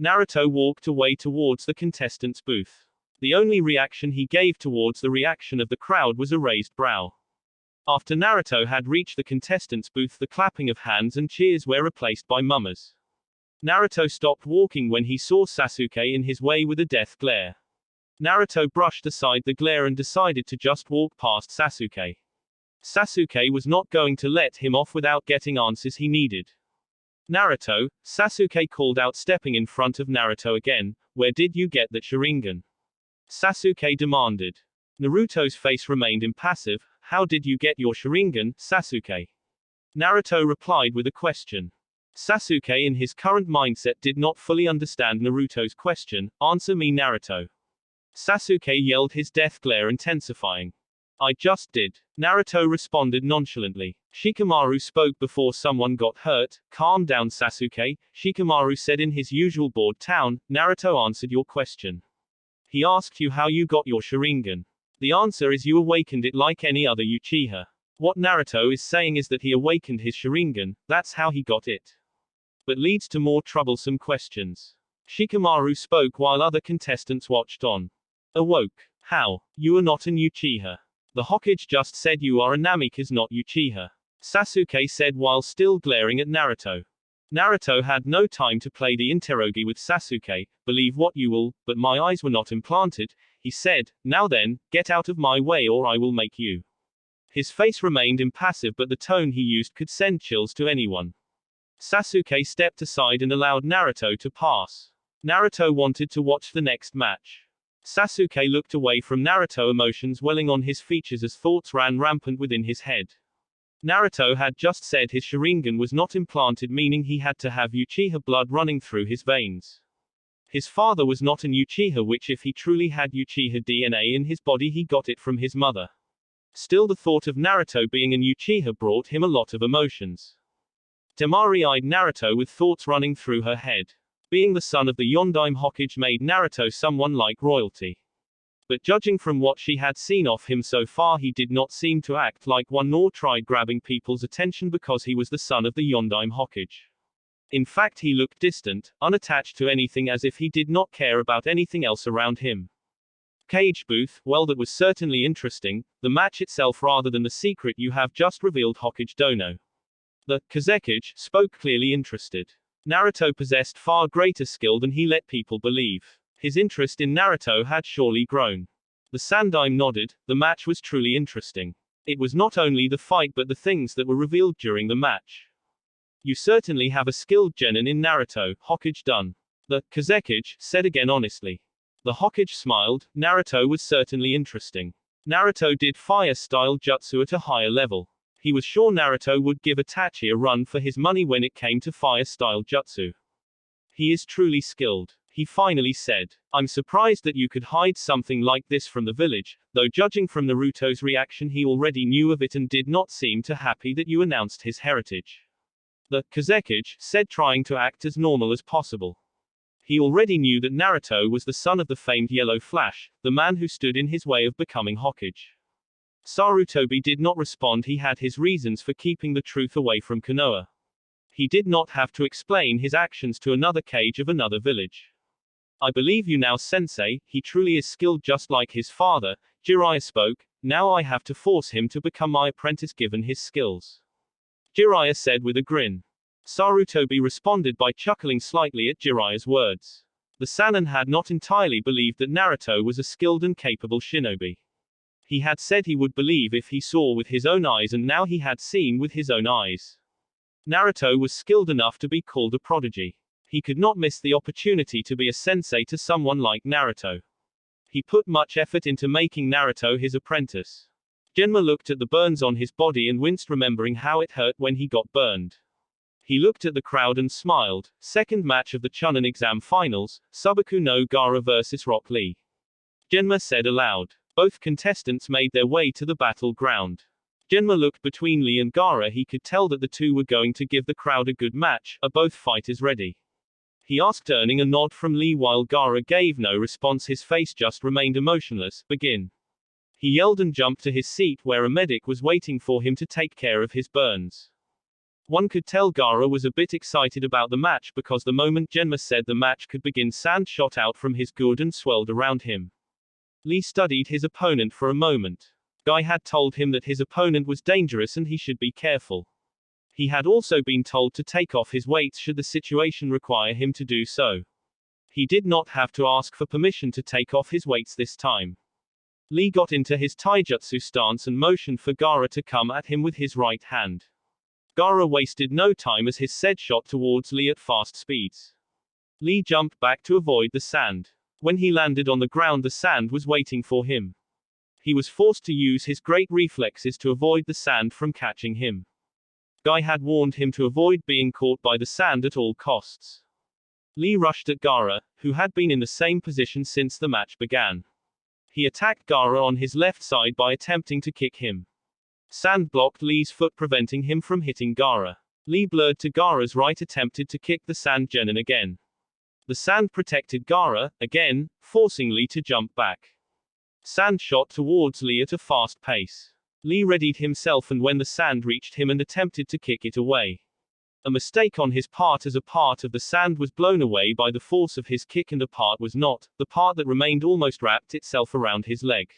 Naruto walked away towards the contestants' booth. The only reaction he gave towards the reaction of the crowd was a raised brow. After Naruto had reached the contestants' booth, the clapping of hands and cheers were replaced by mummers. Naruto stopped walking when he saw Sasuke in his way with a death glare. Naruto brushed aside the glare and decided to just walk past Sasuke. Sasuke was not going to let him off without getting answers he needed. Naruto, Sasuke called out, stepping in front of Naruto again. Where did you get that Sharingan? Sasuke demanded. Naruto's face remained impassive. How did you get your Sharingan, Sasuke? Naruto replied with a question. Sasuke, in his current mindset, did not fully understand Naruto's question. Answer me, Naruto. Sasuke yelled, his death glare intensifying. I just did. Naruto responded nonchalantly. Shikamaru spoke before someone got hurt. Calm down, Sasuke, Shikamaru said in his usual bored tone. Naruto answered your question. He asked you how you got your Sharingan. The answer is you awakened it like any other Uchiha. What Naruto is saying is that he awakened his Sharingan, that's how he got it. But leads to more troublesome questions. Shikamaru spoke while other contestants watched on. Awoke. How? You are not an Uchiha. The Hokage just said you are a Namikaze, not Uchiha. Sasuke said while still glaring at Naruto. Naruto had no time to play the interrogi with Sasuke. Believe what you will, but my eyes were not implanted, he said. Now then, get out of my way or I will make you. His face remained impassive, but the tone he used could send chills to anyone. Sasuke stepped aside and allowed Naruto to pass. Naruto wanted to watch the next match. Sasuke looked away from Naruto, emotions welling on his features as thoughts ran rampant within his head. Naruto had just said his Sharingan was not implanted, meaning he had to have Uchiha blood running through his veins. His father was not an Uchiha, which if he truly had Uchiha DNA in his body, he got it from his mother. Still, the thought of Naruto being an Uchiha brought him a lot of emotions. Temari eyed Naruto with thoughts running through her head. Being the son of the Yondaime Hokage made Naruto someone like royalty. But judging from what she had seen of him so far, he did not seem to act like one nor try grabbing people's attention because he was the son of the Yondaime Hokage. In fact, he looked distant, unattached to anything, as if he did not care about anything else around him. Cage booth, well, that was certainly interesting, the match itself rather than the secret you have just revealed. Hokage Dono. The Kazekage spoke, clearly interested. Naruto possessed far greater skill than he let people believe. His interest in Naruto had surely grown. The Sandaime nodded. The match was truly interesting. It was not only the fight but the things that were revealed during the match. You certainly have a skilled genin in Naruto, Hokage Dun. The Kazekage said again honestly. The Hokage smiled. Naruto was certainly interesting. Naruto did fire-style jutsu at a higher level. He was sure Naruto would give Itachi a run for his money when it came to fire-style jutsu. He is truly skilled, he finally said. I'm surprised that you could hide something like this from the village, though judging from Naruto's reaction he already knew of it and did not seem too happy that you announced his heritage. The Kazekage said, trying to act as normal as possible. He already knew that Naruto was the son of the famed Yellow Flash, the man who stood in his way of becoming Hokage. Sarutobi did not respond. He had his reasons for keeping the truth away from Konoha. He did not have to explain his actions to another Kage of another village. I believe you now, Sensei. He truly is skilled just like his father. Jiraiya spoke. Now I have to force him to become my apprentice given his skills. Jiraiya said with a grin. Sarutobi responded by chuckling slightly at Jiraiya's words. The Sannin had not entirely believed that Naruto was a skilled and capable shinobi. He had said he would believe if he saw with his own eyes, and now he had seen with his own eyes. Naruto was skilled enough to be called a prodigy. He could not miss the opportunity to be a sensei to someone like Naruto. He put much effort into making Naruto his apprentice. Genma looked at the burns on his body and winced, remembering how it hurt when he got burned. He looked at the crowd and smiled. Second match of the chunin exam finals, Subaku no Gaara vs Rock Lee. Genma said aloud. Both contestants made their way to the battleground. Genma looked between Lee and Gaara. He could tell that the two were going to give the crowd a good match. Are both fighters ready? He asked, earning a nod from Lee while Gaara gave no response. His face just remained emotionless. Begin. He yelled and jumped to his seat where a medic was waiting for him to take care of his burns. One could tell Gaara was a bit excited about the match because the moment Genma said the match could begin, sand shot out from his gourd and swelled around him. Lee studied his opponent for a moment. Guy had told him that his opponent was dangerous and he should be careful. He had also been told to take off his weights should the situation require him to do so. He did not have to ask for permission to take off his weights this time. Lee got into his taijutsu stance and motioned for Gaara to come at him with his right hand. Gaara wasted no time as his said shot towards Lee at fast speeds. Lee jumped back to avoid the sand. When he landed on the ground, the sand was waiting for him. He was forced to use his great reflexes to avoid the sand from catching him. Guy had warned him to avoid being caught by the sand at all costs. Lee rushed at Gaara, who had been in the same position since the match began. He attacked Gaara on his left side by attempting to kick him. Sand blocked Lee's foot, preventing him from hitting Gaara. Lee blurred to Gaara's right, attempted to kick the sand genin again. The sand protected Gaara, again, forcing Lee to jump back. Sand shot towards Lee at a fast pace. Lee readied himself, and when the sand reached him and attempted to kick it away. A mistake on his part, as a part of the sand was blown away by the force of his kick and a part was not. The part that remained almost wrapped itself around his leg.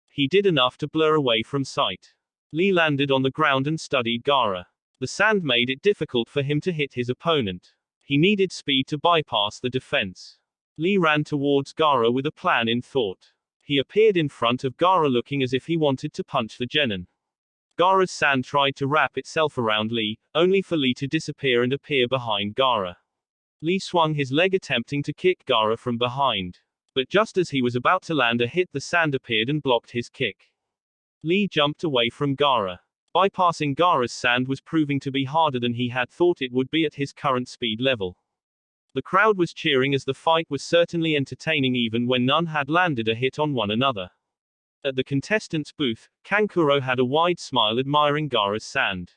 He did enough to blur away from sight. Lee landed on the ground and studied Gaara. The sand made it difficult for him to hit his opponent. He needed speed to bypass the defense. Lee ran towards Gaara with a plan in thought. He appeared in front of Gaara looking as if he wanted to punch the genin. Gaara's sand tried to wrap itself around Lee, only for Lee to disappear and appear behind Gaara. Lee swung his leg attempting to kick Gaara from behind. But just as he was about to land a hit, the sand appeared and blocked his kick. Lee jumped away from Gaara. Bypassing Gaara's sand was proving to be harder than he had thought it would be at his current speed level. The crowd was cheering as the fight was certainly entertaining even when none had landed a hit on one another. At the contestants' booth, Kankuro had a wide smile admiring Gaara's sand.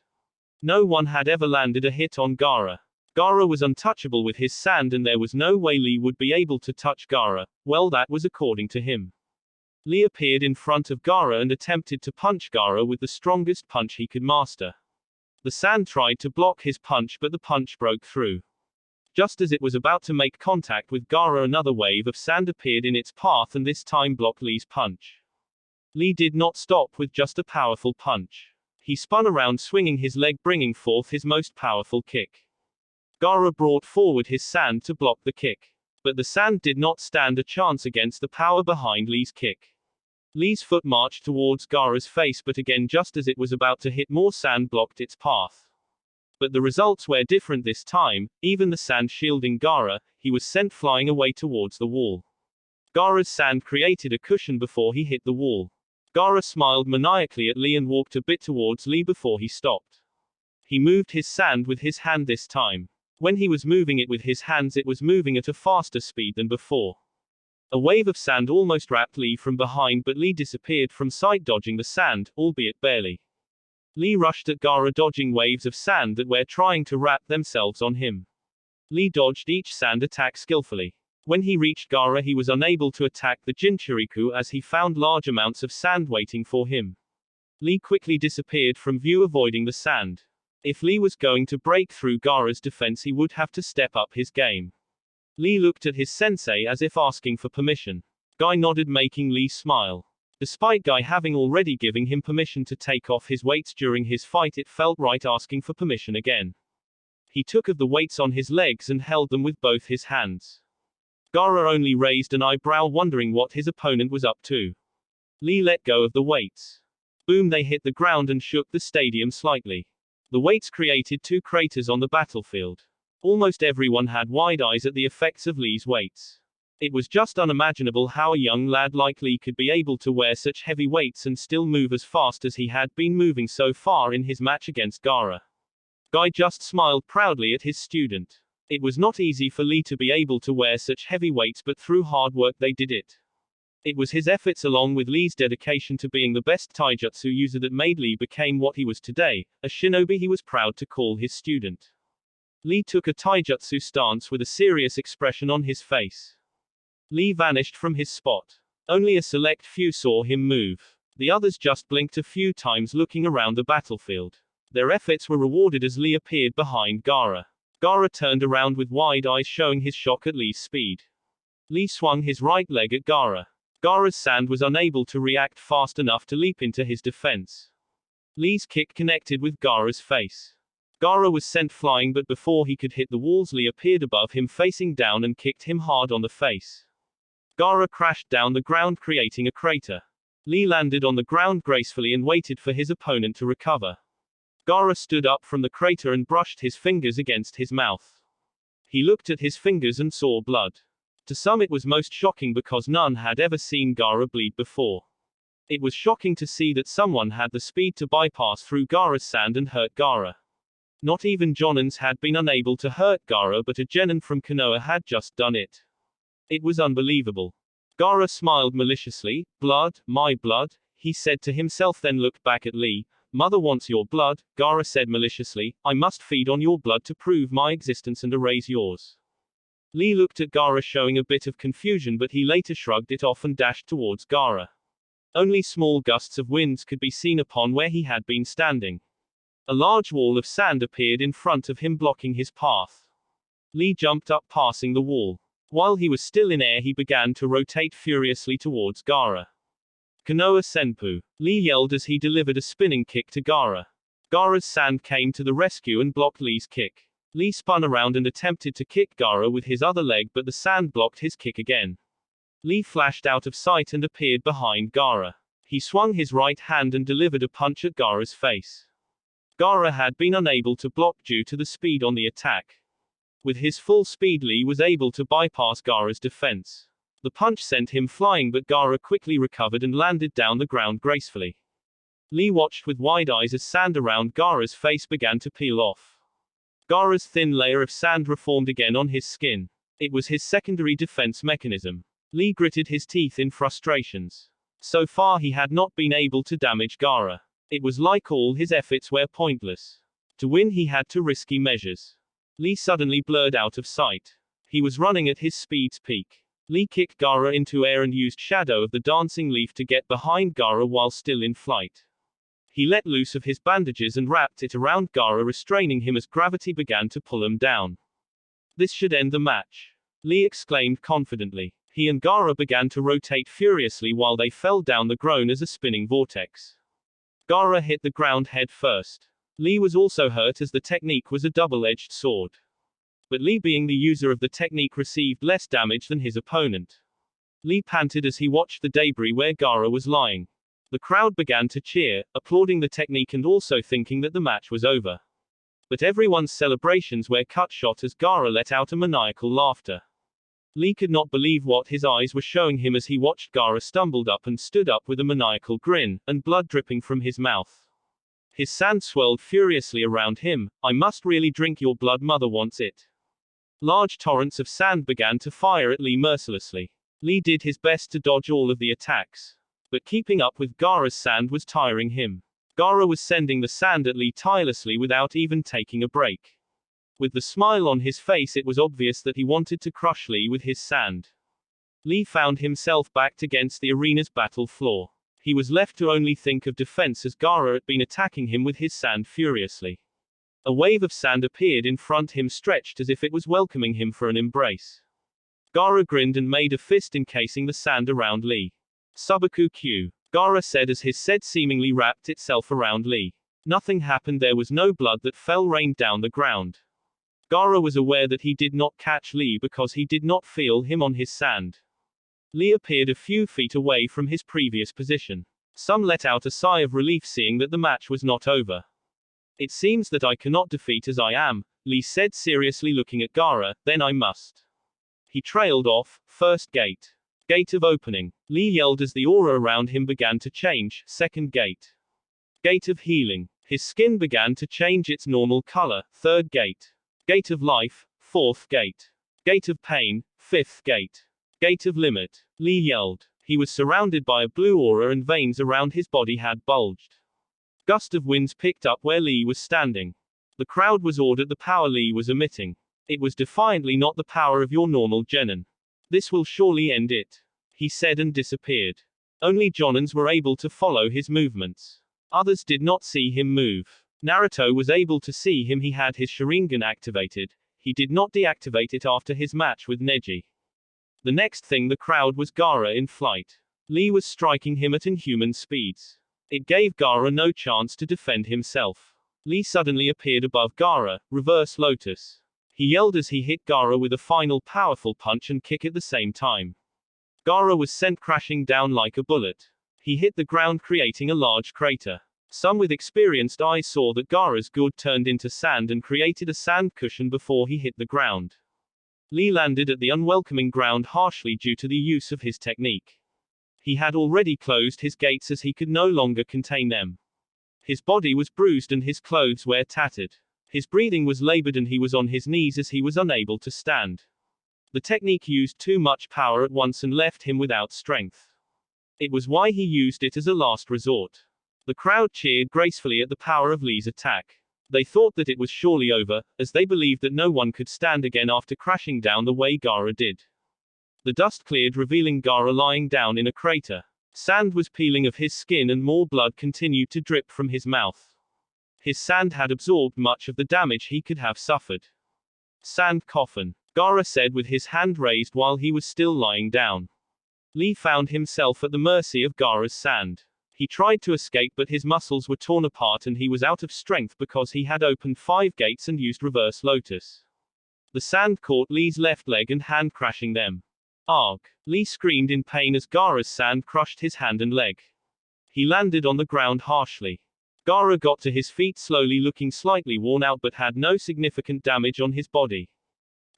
No one had ever landed a hit on Gaara. Gaara was untouchable with his sand and there was no way Lee would be able to touch Gaara. Well, that was according to him. Lee appeared in front of Gaara and attempted to punch Gaara with the strongest punch he could master. The sand tried to block his punch, but the punch broke through. Just as it was about to make contact with Gaara, another wave of sand appeared in its path and this time blocked Lee's punch. Lee did not stop with just a powerful punch. He spun around, swinging his leg, bringing forth his most powerful kick. Gaara brought forward his sand to block the kick. But the sand did not stand a chance against the power behind Lee's kick. Lee's foot marched towards Gaara's face, but again, just as it was about to hit, more sand blocked its path. But the results were different this time. Even the sand shielding Gaara, he was sent flying away towards the wall. Gaara's sand created a cushion before he hit the wall. Gaara smiled maniacally at Lee and walked a bit towards Lee before he stopped. He moved his sand with his hand this time. When he was moving it with his hands, it was moving at a faster speed than before. A wave of sand almost wrapped Lee from behind, but Lee disappeared from sight, dodging the sand, albeit barely. Lee rushed at Gaara, dodging waves of sand that were trying to wrap themselves on him. Lee dodged each sand attack skillfully. When he reached Gaara, he was unable to attack the Jinchuriku as he found large amounts of sand waiting for him. Lee quickly disappeared from view, avoiding the sand. If Lee was going to break through Gaara's defense, he would have to step up his game. Lee looked at his sensei as if asking for permission. Guy nodded, making Lee smile. Despite Guy having already given him permission to take off his weights during his fight, it felt right asking for permission again. He took of the weights on his legs and held them with both his hands. Gaara only raised an eyebrow, wondering what his opponent was up to. Lee let go of the weights. Boom, they hit the ground and shook the stadium slightly. The weights created 2 craters on the battlefield. Almost everyone had wide eyes at the effects of Lee's weights. It was just unimaginable how a young lad like Lee could be able to wear such heavy weights and still move as fast as he had been moving so far in his match against Gaara. Guy just smiled proudly at his student. It was not easy for Lee to be able to wear such heavy weights, but through hard work they did it. It was his efforts along with Lee's dedication to being the best taijutsu user that made Lee became what he was today, a shinobi he was proud to call his student. Lee took a taijutsu stance with a serious expression on his face. Lee vanished from his spot. Only a select few saw him move. The others just blinked a few times, looking around the battlefield. Their efforts were rewarded as Lee appeared behind Gaara. Gaara turned around with wide eyes, showing his shock at Lee's speed. Lee swung his right leg at Gaara. Gaara's sand was unable to react fast enough to leap into his defense. Lee's kick connected with Gaara's face. Gaara was sent flying, but before he could hit the walls, Lee appeared above him facing down and kicked him hard on the face. Gaara crashed down the ground, creating a crater. Lee landed on the ground gracefully and waited for his opponent to recover. Gaara stood up from the crater and brushed his fingers against his mouth. He looked at his fingers and saw blood. To some it was most shocking because none had ever seen Gaara bleed before. It was shocking to see that someone had the speed to bypass through Gaara's sand and hurt Gaara. Not even Jonins had been unable to hurt Gaara, but a genin from Konoha had just done it. It was unbelievable. Gaara smiled maliciously. Blood, my blood, he said to himself, then looked back at Lee. Mother wants your blood, Gaara said maliciously. I must feed on your blood to prove my existence and erase yours. Lee looked at Gaara, showing a bit of confusion, but he later shrugged it off and dashed towards Gaara. Only small gusts of winds could be seen upon where he had been standing. A large wall of sand appeared in front of him, blocking his path. Lee jumped up, passing the wall. While he was still in air, he began to rotate furiously towards Gaara. Konoha Senpu, Lee yelled as he delivered a spinning kick to Gaara. Gaara's sand came to the rescue and blocked Lee's kick. Lee spun around and attempted to kick Gaara with his other leg, but the sand blocked his kick again. Lee flashed out of sight and appeared behind Gaara. He swung his right hand and delivered a punch at Gaara's face. Gaara had been unable to block due to the speed on the attack. With his full speed, Lee was able to bypass Gaara's defense. The punch sent him flying, but Gaara quickly recovered and landed down the ground gracefully. Lee watched with wide eyes as sand around Gaara's face began to peel off. Gaara's thin layer of sand reformed again on his skin. It was his secondary defense mechanism. Lee gritted his teeth in frustrations. So far he had not been able to damage Gaara. It was like all his efforts were pointless. To win he had to risky measures. Lee suddenly blurred out of sight. He was running at his speed's peak. Lee kicked Gaara into air and used Shadow of the Dancing Leaf to get behind Gaara while still in flight. He let loose of his bandages and wrapped it around Gaara, restraining him as gravity began to pull him down. This should end the match, Lee exclaimed confidently. He and Gaara began to rotate furiously while they fell down the groan as a spinning vortex. Gaara hit the ground head first. Lee was also hurt as the technique was a double-edged sword. But Lee, being the user of the technique, received less damage than his opponent. Lee panted as he watched the debris where Gaara was lying. The crowd began to cheer, applauding the technique and also thinking that the match was over. But everyone's celebrations were cut short as Gaara let out a maniacal laughter. Lee could not believe what his eyes were showing him as he watched Gaara stumbled up and stood up with a maniacal grin, and blood dripping from his mouth. His sand swirled furiously around him. I must really drink your blood, mother wants it. Large torrents of sand began to fire at Lee mercilessly. Lee did his best to dodge all of the attacks. But keeping up with Gaara's sand was tiring him. Gaara was sending the sand at Lee tirelessly without even taking a break. With the smile on his face, it was obvious that he wanted to crush Lee with his sand. Lee found himself backed against the arena's battle floor. He was left to only think of defense as Gaara had been attacking him with his sand furiously. A wave of sand appeared in front him, stretched as if it was welcoming him for an embrace. Gaara grinned and made a fist encasing the sand around Lee. Subaku Q. Gaara said as his said seemingly wrapped itself around Lee. Nothing happened. There was no blood that fell rained down the ground. Gaara was aware that he did not catch Lee because he did not feel him on his sand. Lee appeared a few feet away from his previous position. Some let out a sigh of relief seeing that the match was not over. It seems that I cannot defeat as I am, Lee said seriously looking at Gaara, then I must. He trailed off. First gate. Gate of opening. Lee yelled as the aura around him began to change. Second gate. Gate of healing. His skin began to change its normal color. Third gate. Gate of life. Fourth gate. Gate of pain. Fifth gate. Gate of limit. Lee yelled. He was surrounded by a blue aura and veins around his body had bulged. Gust of winds picked up where Lee was standing. The crowd was awed at the power Lee was emitting. It was defiantly not the power of your normal genin. This will surely end it, he said and disappeared. Only Jonins were able to follow his movements. Others did not see him move. Naruto was able to see him. He had his Sharingan activated. He did not deactivate it after his match with Neji. The next thing the crowd was Gaara in flight. Lee was striking him at inhuman speeds. It gave Gaara no chance to defend himself. Lee suddenly appeared above Gaara, reverse lotus. He yelled as he hit Gaara with a final powerful punch and kick at the same time. Gaara was sent crashing down like a bullet. He hit the ground creating a large crater. Some with experienced eyes saw that Gaara's good turned into sand and created a sand cushion before he hit the ground. Lee landed at the unwelcoming ground harshly due to the use of his technique. He had already closed his gates as he could no longer contain them. His body was bruised and his clothes were tattered. His breathing was labored and he was on his knees as he was unable to stand. The technique used too much power at once and left him without strength. It was why he used it as a last resort. The crowd cheered gracefully at the power of Lee's attack. They thought that it was surely over, as they believed that no one could stand again after crashing down the way Gaara did. The dust cleared, revealing Gaara lying down in a crater. Sand was peeling off his skin and more blood continued to drip from his mouth. His sand had absorbed much of the damage he could have suffered. Sand coffin, Gaara said with his hand raised while he was still lying down. Lee found himself at the mercy of Gaara's sand. He tried to escape but his muscles were torn apart and he was out of strength because he had opened 5 gates and used reverse lotus. The sand caught Lee's left leg and hand, crashing them. Arg! Lee screamed in pain as Gaara's sand crushed his hand and leg. He landed on the ground harshly. Gaara got to his feet slowly, looking slightly worn out but had no significant damage on his body.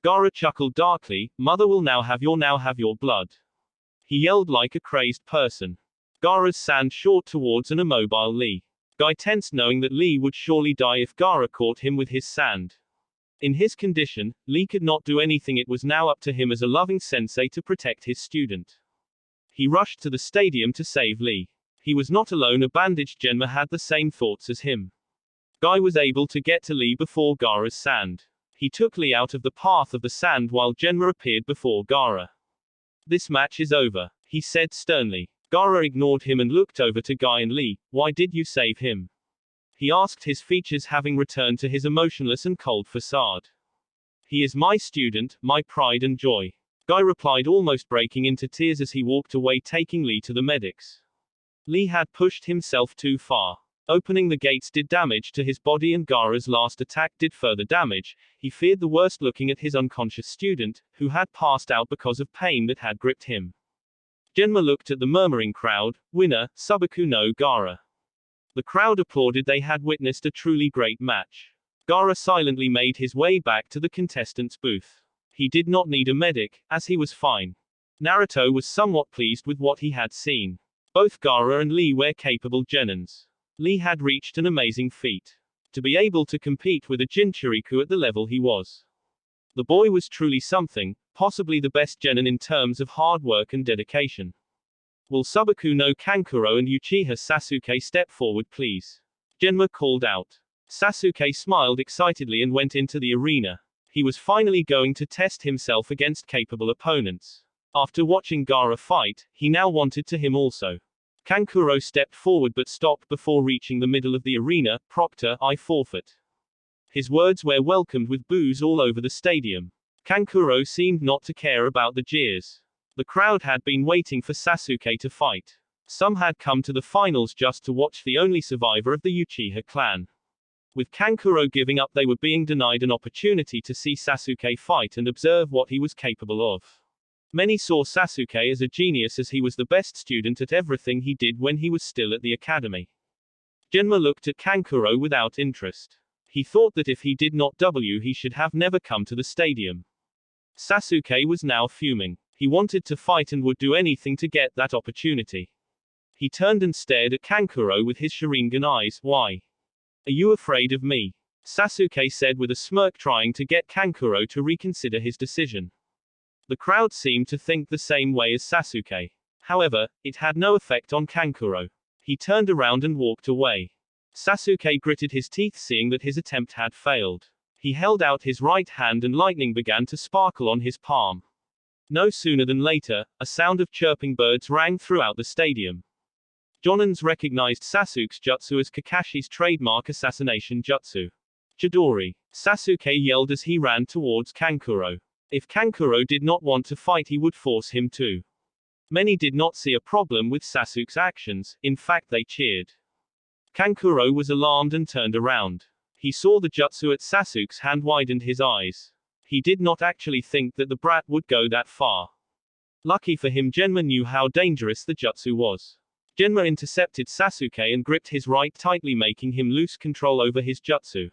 Gaara chuckled darkly, "Mother will now have your blood." He yelled like a crazed person. Gaara's sand shot towards an immobile Lee. Guy tensed knowing that Lee would surely die if Gaara caught him with his sand. In his condition, Lee could not do anything. It was now up to him as a loving sensei to protect his student. He rushed to the stadium to save Lee. He was not alone. A bandaged Genma had the same thoughts as him. Guy was able to get to Lee before Gaara's sand. He took Lee out of the path of the sand while Genma appeared before Gaara. This match is over, he said sternly. Gaara ignored him and looked over to Guy and Lee. Why did you save him? He asked, his features having returned to his emotionless and cold facade. He is my student, my pride and joy. Guy replied, almost breaking into tears as he walked away, taking Lee to the medics. Lee had pushed himself too far. Opening the gates did damage to his body, and Gaara's last attack did further damage. He feared the worst, looking at his unconscious student, who had passed out because of pain that had gripped him. Genma looked at the murmuring crowd. Winner, Subaku no Gaara. The crowd applauded. They had witnessed a truly great match. Gaara silently made his way back to the contestants' booth. He did not need a medic, as he was fine. Naruto was somewhat pleased with what he had seen. Both Gaara and Lee were capable genins. Lee had reached an amazing feat. To be able to compete with a Jinchuriku at the level he was. The boy was truly something, possibly the best genin in terms of hard work and dedication. Will Subaku no Kankuro and Uchiha Sasuke step forward please? Genma called out. Sasuke smiled excitedly and went into the arena. He was finally going to test himself against capable opponents. After watching Gaara fight, he now wanted to him also. Kankuro stepped forward but stopped before reaching the middle of the arena. Proctor, I forfeit. His words were welcomed with boos all over the stadium. Kankuro seemed not to care about the jeers. The crowd had been waiting for Sasuke to fight. Some had come to the finals just to watch the only survivor of the Uchiha clan. With Kankuro giving up, they were being denied an opportunity to see Sasuke fight and observe what he was capable of. Many saw Sasuke as a genius, as he was the best student at everything he did when he was still at the academy. Genma looked at Kankuro without interest. He thought that if he did not he should have never come to the stadium. Sasuke was now fuming. He wanted to fight and would do anything to get that opportunity. He turned and stared at Kankuro with his Sharingan eyes. Why? Are you afraid of me? Sasuke said with a smirk, trying to get Kankuro to reconsider his decision. The crowd seemed to think the same way as Sasuke. However, it had no effect on Kankuro. He turned around and walked away. Sasuke gritted his teeth, seeing that his attempt had failed. He held out his right hand and lightning began to sparkle on his palm. No sooner than later, a sound of chirping birds rang throughout the stadium. Jonins recognized Sasuke's jutsu as Kakashi's trademark assassination jutsu. Chidori. Sasuke yelled as he ran towards Kankuro. If Kankuro did not want to fight, he would force him to. Many did not see a problem with Sasuke's actions, in fact they cheered. Kankuro was alarmed and turned around. He saw the jutsu at Sasuke's hand, widened his eyes. He did not actually think that the brat would go that far. Lucky for him, Genma knew how dangerous the jutsu was. Genma intercepted Sasuke and gripped his right tightly, making him lose control over his jutsu.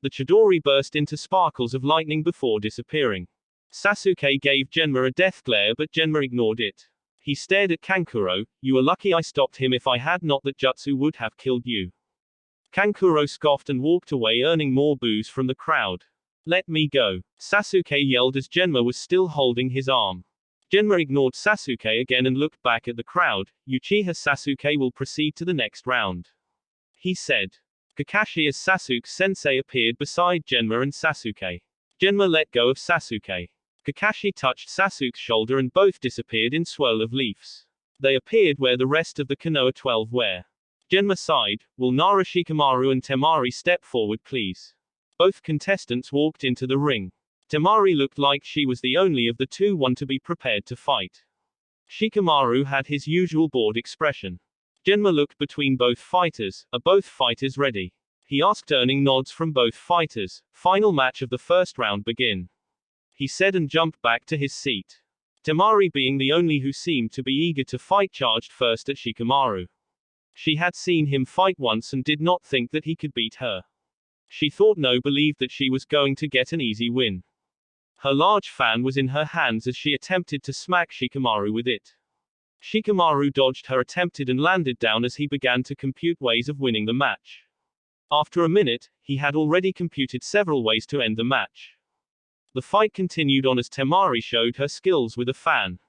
The Chidori burst into sparkles of lightning before disappearing. Sasuke gave Genma a death glare, but Genma ignored it. He stared at Kankuro. You are lucky I stopped him. If I had not, that jutsu would have killed you. Kankuro scoffed and walked away, earning more boos from the crowd. Let me go. Sasuke yelled as Genma was still holding his arm. Genma ignored Sasuke again and looked back at the crowd. Uchiha Sasuke will proceed to the next round, he said. Kakashi as Sasuke sensei appeared beside Genma and Sasuke. Genma let go of Sasuke. Kakashi touched Sasuke's shoulder and both disappeared in swirl of leaves. They appeared where the rest of the Konoha 12 were. Genma sighed. Will Nara, Shikamaru and Temari step forward please? Both contestants walked into the ring. Temari looked like she was the only of the two one to be prepared to fight. Shikamaru had his usual bored expression. Genma looked between both fighters. Are both fighters ready? He asked, earning nods from both fighters. Final match of the first round begin, he said and jumped back to his seat. Temari, being the only who seemed to be eager to fight, charged first at Shikamaru. She had seen him fight once and did not think that he could beat her. She thought, no, believed that she was going to get an easy win. Her large fan was in her hands as she attempted to smack Shikamaru with it. Shikamaru dodged her attempted and landed down as he began to compute ways of winning the match. After a minute, he had already computed several ways to end the match. The fight continued on as Temari showed her skills with a fan.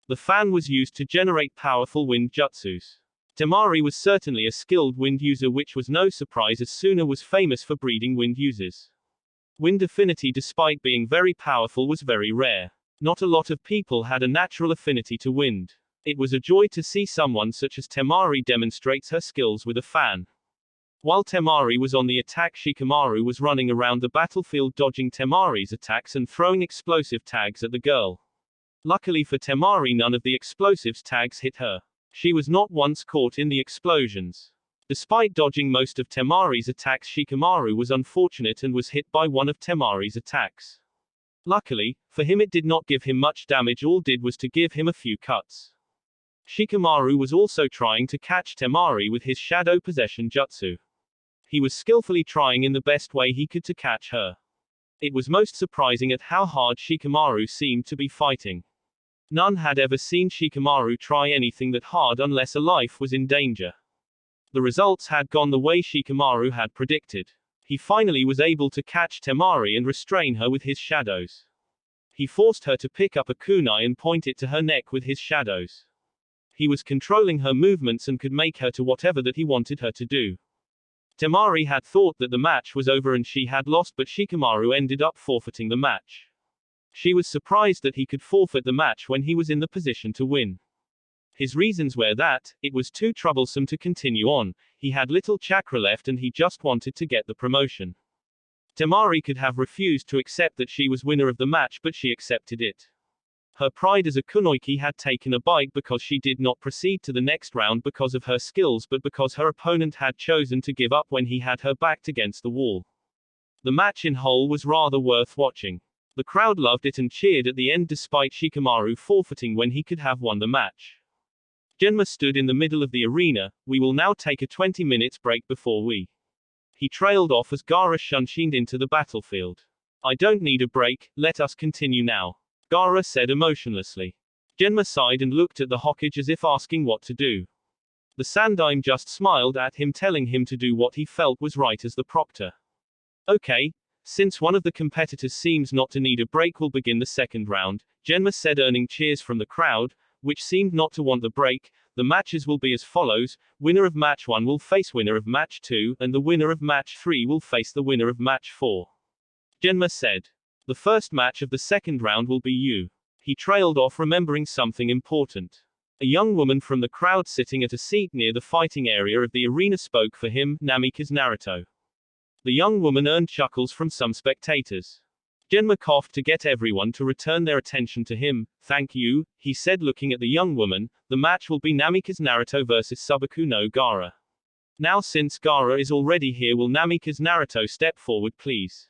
The fan was used to generate powerful wind jutsus. Temari was certainly a skilled wind user, which was no surprise as Suna was famous for breeding wind users. Wind affinity, despite being very powerful, was very rare. Not a lot of people had a natural affinity to wind. It was a joy to see someone such as Temari demonstrates her skills with a fan. While Temari was on the attack, Shikamaru was running around the battlefield dodging Temari's attacks and throwing explosive tags at the girl. Luckily for Temari, none of the explosives tags hit her. She was not once caught in the explosions. Despite dodging most of Temari's attacks, Shikamaru was unfortunate and was hit by one of Temari's attacks. Luckily, for him it did not give him much damage, all did was to give him a few cuts. Shikamaru was also trying to catch Temari with his shadow possession jutsu. He was skillfully trying in the best way he could to catch her. It was most surprising at how hard Shikamaru seemed to be fighting. None had ever seen Shikamaru try anything that hard unless a life was in danger. The results had gone the way Shikamaru had predicted. He finally was able to catch Temari and restrain her with his shadows. He forced her to pick up a kunai and point it to her neck with his shadows. He was controlling her movements and could make her to whatever that he wanted her to do. Temari had thought that the match was over and she had lost, but Shikamaru ended up forfeiting the match. She was surprised that he could forfeit the match when he was in the position to win. His reasons were that it was too troublesome to continue on, he had little chakra left and he just wanted to get the promotion. Temari could have refused to accept that she was winner of the match, but she accepted it. Her pride as a kunoichi had taken a bite because she did not proceed to the next round because of her skills, but because her opponent had chosen to give up when he had her backed against the wall. The match in whole was rather worth watching. The crowd loved it and cheered at the end despite Shikamaru forfeiting when he could have won the match. Genma stood in the middle of the arena. We will now take a 20 minutes break before we. He trailed off as Gaara shunshined into the battlefield. I don't need a break, let us continue now, Gaara said emotionlessly. Genma sighed and looked at the Hokage as if asking what to do. The Sandaime just smiled at him, telling him to do what he felt was right as the proctor. Okay, since one of the competitors seems not to need a break, we'll begin the second round, Genma said, earning cheers from the crowd, which seemed not to want the break. The matches will be as follows: winner of match 1 will face winner of match 2, and the winner of match 3 will face the winner of match 4. Genma said. The first match of the second round will be you. He trailed off, remembering something important. A young woman from the crowd sitting at a seat near the fighting area of the arena spoke for him, Namikaze Naruto. The young woman earned chuckles from some spectators. Genma coughed to get everyone to return their attention to him. Thank you, he said, looking at the young woman. The match will be Namikaze Naruto versus Subaku no Gaara. Now, since Gaara is already here, will Namikaze Naruto step forward, please?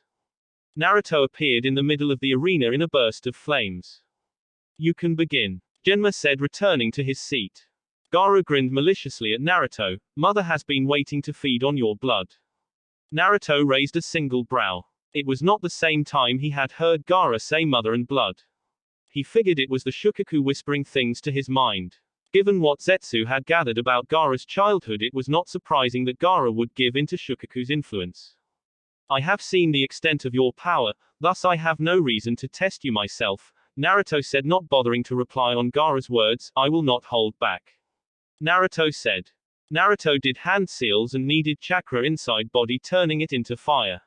Naruto appeared in the middle of the arena in a burst of flames. You can begin, Genma said, returning to his seat. Gaara grinned maliciously at Naruto. Mother has been waiting to feed on your blood. Naruto raised a single brow. It was not the same time he had heard Gaara say mother and blood. He figured it was the Shukaku whispering things to his mind. Given what Zetsu had gathered about Gaara's childhood, it was not surprising that Gaara would give in to Shukaku's influence. I have seen the extent of your power, thus I have no reason to test you myself, Naruto said, not bothering to reply on Gaara's words. I will not hold back, Naruto said. Naruto did hand seals and needed chakra inside body, turning it into fire.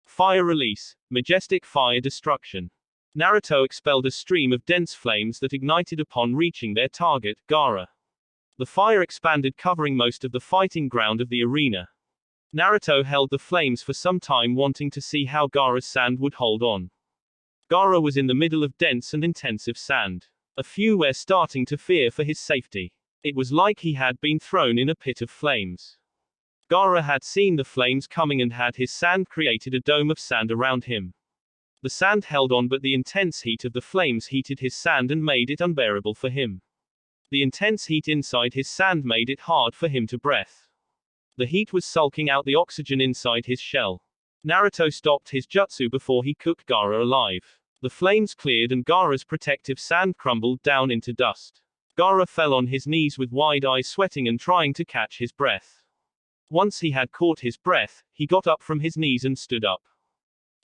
Fire release, majestic fire destruction. Naruto expelled a stream of dense flames that ignited upon reaching their target, Gaara. The fire expanded, covering most of the fighting ground of the arena. Naruto held the flames for some time, wanting to see how Gaara's sand would hold on. Gaara was in the middle of dense and intensive sand. A few were starting to fear for his safety. It was like he had been thrown in a pit of flames. Gaara had seen the flames coming and had his sand created a dome of sand around him. The sand held on, but the intense heat of the flames heated his sand and made it unbearable for him. The intense heat inside his sand made it hard for him to breathe. The heat was sulking out the oxygen inside his shell. Naruto stopped his jutsu before he cooked Gaara alive. The flames cleared and Gaara's protective sand crumbled down into dust. Gaara fell on his knees with wide eyes, sweating and trying to catch his breath. Once he had caught his breath, he got up from his knees and stood up.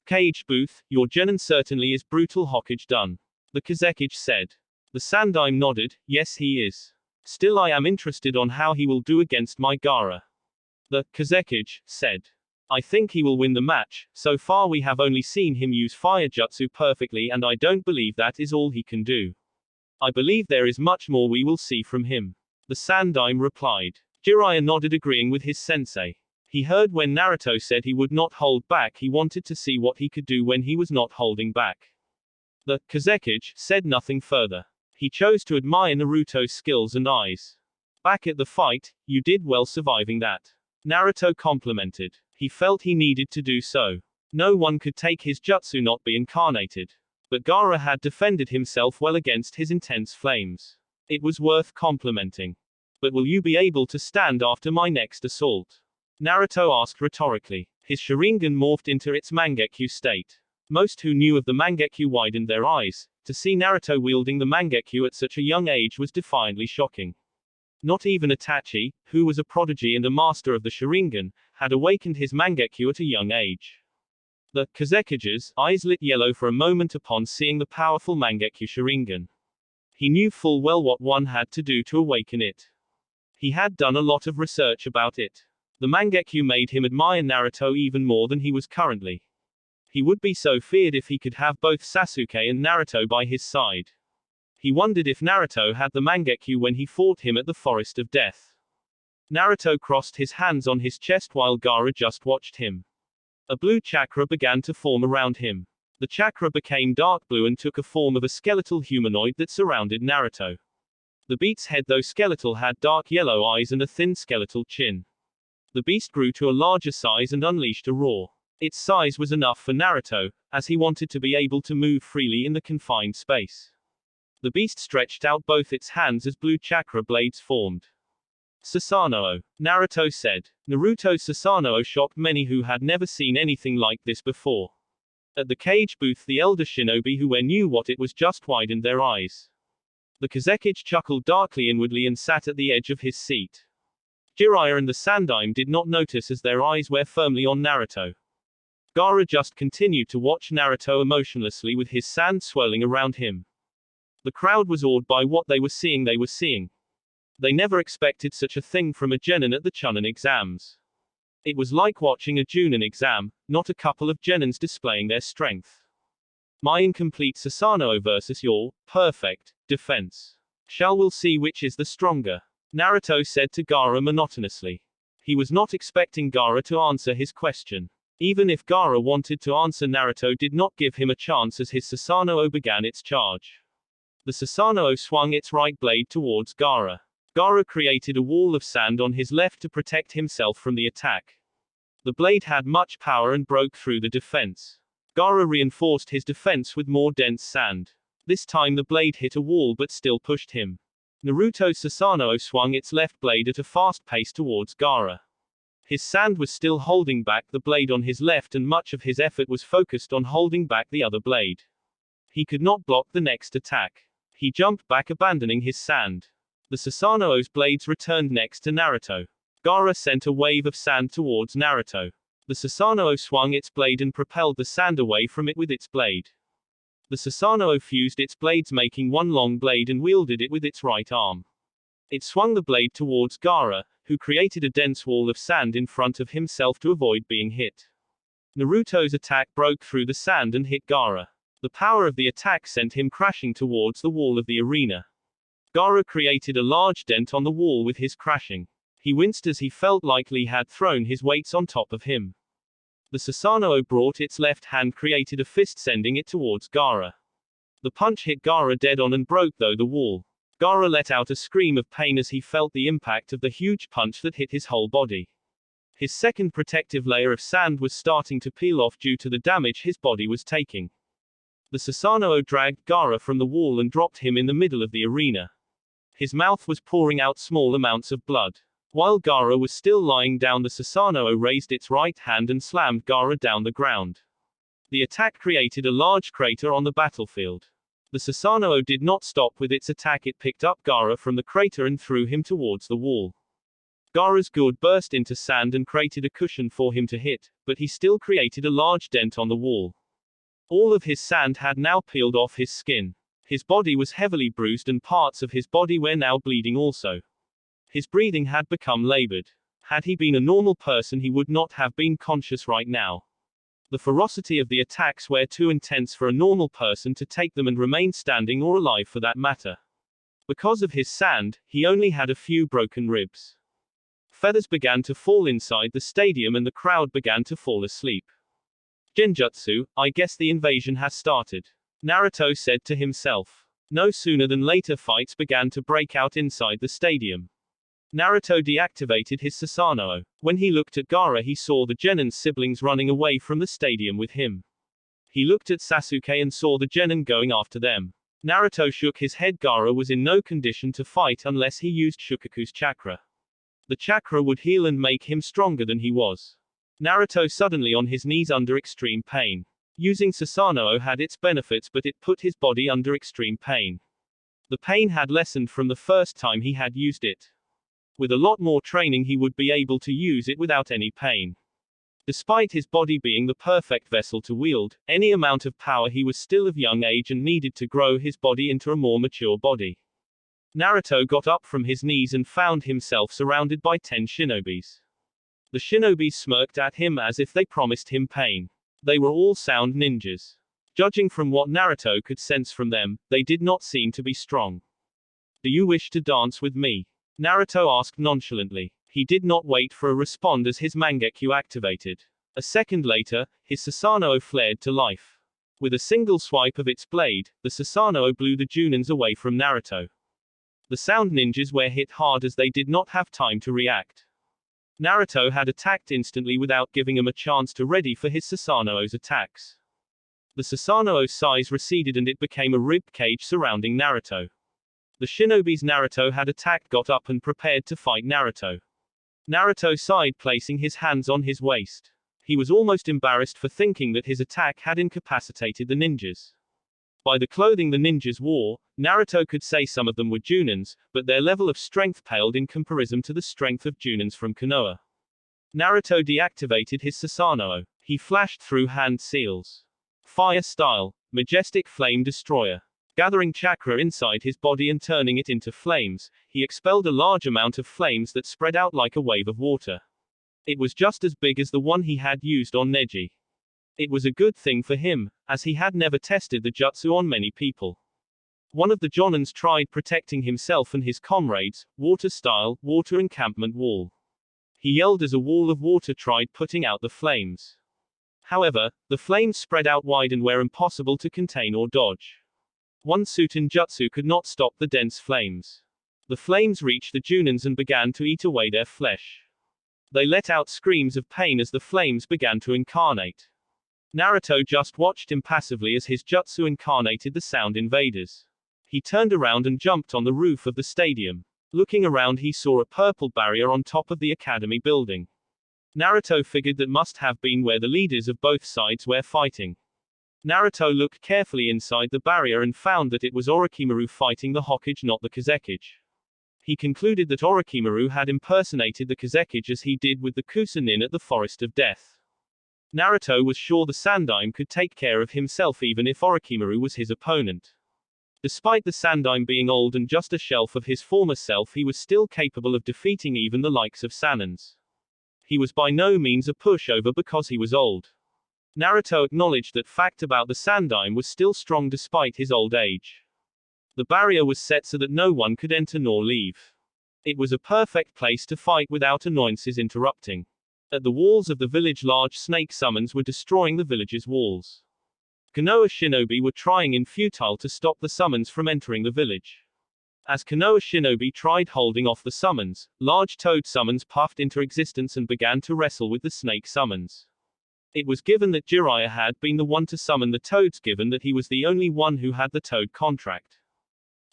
Cage Booth, your Genin certainly is brutal, Hokage done. The Kazekage said. The Sandaime nodded. Yes, he is. Still, I am interested on how he will do against my Gaara. The Kazekage said. I think he will win the match. So far we have only seen him use fire jutsu perfectly, and I don't believe that is all he can do. I believe there is much more we will see from him. The Sandaime replied. Jiraiya nodded, agreeing with his sensei. He heard when Naruto said he would not hold back. He wanted to see what he could do when he was not holding back. The Kazekage said nothing further. He chose to admire Naruto's skills and eyes. Back at the fight, you did well surviving that. Naruto complimented. He felt he needed to do so. No one could take his jutsu not be incarnated. But Gaara had defended himself well against his intense flames. It was worth complimenting. But will you be able to stand after my next assault? Naruto asked rhetorically. His Sharingan morphed into its Mangekyo state. Most who knew of the Mangekyo widened their eyes. To see Naruto wielding the Mangekyo at such a young age was defiantly shocking. Not even Itachi, who was a prodigy and a master of the Sharingan, had awakened his Mangekyo at a young age. The Kazekage's eyes lit yellow for a moment upon seeing the powerful Mangekyo Sharingan. He knew full well what one had to do to awaken it. He had done a lot of research about it. The Mangekyo made him admire Naruto even more than he was currently. He would be so feared if he could have both Sasuke and Naruto by his side. He wondered if Naruto had the Mangekyo when he fought him at the Forest of Death. Naruto crossed his hands on his chest while Gaara just watched him. A blue chakra began to form around him. The chakra became dark blue and took a form of a skeletal humanoid that surrounded Naruto. The beast's head, though skeletal, had dark yellow eyes and a thin skeletal chin. The beast grew to a larger size and unleashed a roar. Its size was enough for Naruto, as he wanted to be able to move freely in the confined space. The beast stretched out both its hands as blue chakra blades formed. Susanoo, Naruto said. Naruto's Susanoo shocked many who had never seen anything like this before. At the cage booth, the elder shinobi who knew what it was just widened their eyes. The Kazekage chuckled darkly inwardly and sat at the edge of his seat. Jiraiya and the Sandaime did not notice as their eyes were firmly on Naruto. Gaara just continued to watch Naruto emotionlessly with his sand swirling around him. The crowd was awed by what they were seeing. They never expected such a thing from a genin at the chunin exams. It was like watching a junin exam, not a couple of genins displaying their strength. My incomplete Susanoo versus your perfect defense. We'll see which is the stronger. Naruto said to Gaara monotonously. He was not expecting Gaara to answer his question. Even if Gaara wanted to answer, Naruto did not give him a chance as his Susanoo began its charge. The Susanoo swung its right blade towards Gaara. Gaara created a wall of sand on his left to protect himself from the attack. The blade had much power and broke through the defense. Gaara reinforced his defense with more dense sand. This time the blade hit a wall but still pushed him. Naruto's Susanoo swung its left blade at a fast pace towards Gaara. His sand was still holding back the blade on his left, and much of his effort was focused on holding back the other blade. He could not block the next attack. He jumped back, abandoning his sand. The Susanoo's blades returned next to Naruto. Gaara sent a wave of sand towards Naruto. The Susanoo swung its blade and propelled the sand away from it with its blade. The Susanoo fused its blades, making one long blade, and wielded it with its right arm. It swung the blade towards Gaara, who created a dense wall of sand in front of himself to avoid being hit. Naruto's attack broke through the sand and hit Gaara. The power of the attack sent him crashing towards the wall of the arena. Gaara created a large dent on the wall with his crashing. He winced as he felt like Lee had thrown his weights on top of him. The Susanoo brought its left hand, created a fist, sending it towards Gaara. The punch hit Gaara dead on and broke through the wall. Gaara let out a scream of pain as he felt the impact of the huge punch that hit his whole body. His second protective layer of sand was starting to peel off due to the damage his body was taking. The Susanoo dragged Gaara from the wall and dropped him in the middle of the arena. His mouth was pouring out small amounts of blood. While Gaara was still lying down, the Susanoo raised its right hand and slammed Gaara down the ground. The attack created a large crater on the battlefield. The Susanoo did not stop with its attack. It picked up Gaara from the crater and threw him towards the wall. Gaara's gourd burst into sand and created a cushion for him to hit, but he still created a large dent on the wall. All of his sand had now peeled off his skin. His body was heavily bruised and parts of his body were now bleeding also. His breathing had become labored. Had he been a normal person, he would not have been conscious right now. The ferocity of the attacks were too intense for a normal person to take them and remain standing or alive for that matter. Because of his sand, he only had a few broken ribs. Feathers began to fall inside the stadium and the crowd began to fall asleep. Genjutsu, I guess the invasion has started, Naruto said to himself. No sooner than later, fights began to break out inside the stadium. Naruto deactivated his Susanoo. When he looked at Gaara, he saw the Genin siblings running away from the stadium with him. He looked at Sasuke and saw the Genin going after them. Naruto shook his head. Gaara was in no condition to fight unless he used Shukaku's chakra. The chakra would heal and make him stronger than he was. Naruto suddenly on his knees under extreme pain. Using Susanoo had its benefits, but it put his body under extreme pain. The pain had lessened from the first time he had used it. With a lot more training he would be able to use it without any pain. Despite his body being the perfect vessel to wield any amount of power, he was still of young age and needed to grow his body into a more mature body. Naruto got up from his knees and found himself surrounded by 10 shinobis. The shinobis smirked at him as if they promised him pain. They were all sound ninjas. Judging from what Naruto could sense from them, they did not seem to be strong. Do you wish to dance with me? Naruto asked nonchalantly. He did not wait for a response as his Mangekyo activated. A second later, his Susanoo flared to life. With a single swipe of its blade, the Susanoo blew the Junins away from Naruto. The sound ninjas were hit hard as they did not have time to react. Naruto had attacked instantly without giving him a chance to ready for his Susanoo's attacks. The Susanoo's size receded and it became a rib cage surrounding Naruto. The shinobis Naruto had attacked got up and prepared to fight Naruto. Naruto sighed, placing his hands on his waist. He was almost embarrassed for thinking that his attack had incapacitated the ninjas. By the clothing the ninjas wore, Naruto could say some of them were Junins, but their level of strength paled in comparison to the strength of Junins from Konoha. Naruto deactivated his Susanoo. He flashed through hand seals. Fire style, majestic flame destroyer. Gathering chakra inside his body and turning it into flames, he expelled a large amount of flames that spread out like a wave of water. It was just as big as the one he had used on Neji. It was a good thing for him, as he had never tested the jutsu on many people. One of the Jonins tried protecting himself and his comrades, water style, water encampment wall. He yelled as a wall of water tried putting out the flames. However, the flames spread out wide and were impossible to contain or dodge. One Sutin jutsu could not stop the dense flames. The flames reached the Junins and began to eat away their flesh. They let out screams of pain as the flames began to incarnate. Naruto just watched impassively as his jutsu incarnated the sound invaders. He turned around and jumped on the roof of the stadium. Looking around, he saw a purple barrier on top of the academy building. Naruto figured that must have been where the leaders of both sides were fighting. Naruto looked carefully inside the barrier and found that it was Orochimaru fighting the Hokage, not the Kazekage. He concluded that Orochimaru had impersonated the Kazekage as he did with the Kusunin at the Forest of Death. Naruto was sure the Sandaime could take care of himself even if Orochimaru was his opponent. Despite the Sandaime being old and just a shelf of his former self, he was still capable of defeating even the likes of Sanins. He was by no means a pushover because he was old. Naruto acknowledged that fact about the Sandaime was still strong despite his old age. The barrier was set so that no one could enter nor leave. It was a perfect place to fight without annoyances interrupting. At the walls of the village, large snake summons were destroying the village's walls. Konoha shinobi were trying in futile to stop the summons from entering the village. As Konoha shinobi tried holding off the summons, large toad summons puffed into existence and began to wrestle with the snake summons. It was given that Jiraiya had been the one to summon the toads, given that he was the only one who had the toad contract.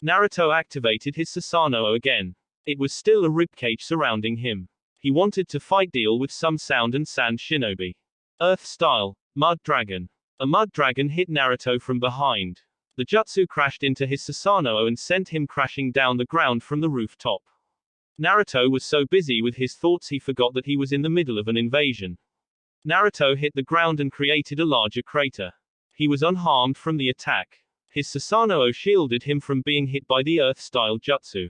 Naruto activated his Susanoo again. It was still a ribcage surrounding him. He wanted to fight, deal with some sound and sand shinobi. Earth style, mud dragon. A mud dragon hit Naruto from behind. The jutsu crashed into his Susanoo and sent him crashing down the ground from the rooftop. Naruto was so busy with his thoughts he forgot that he was in the middle of an invasion. Naruto hit the ground and created a larger crater. He was unharmed from the attack. His Susanoo shielded him from being hit by the earth-style jutsu.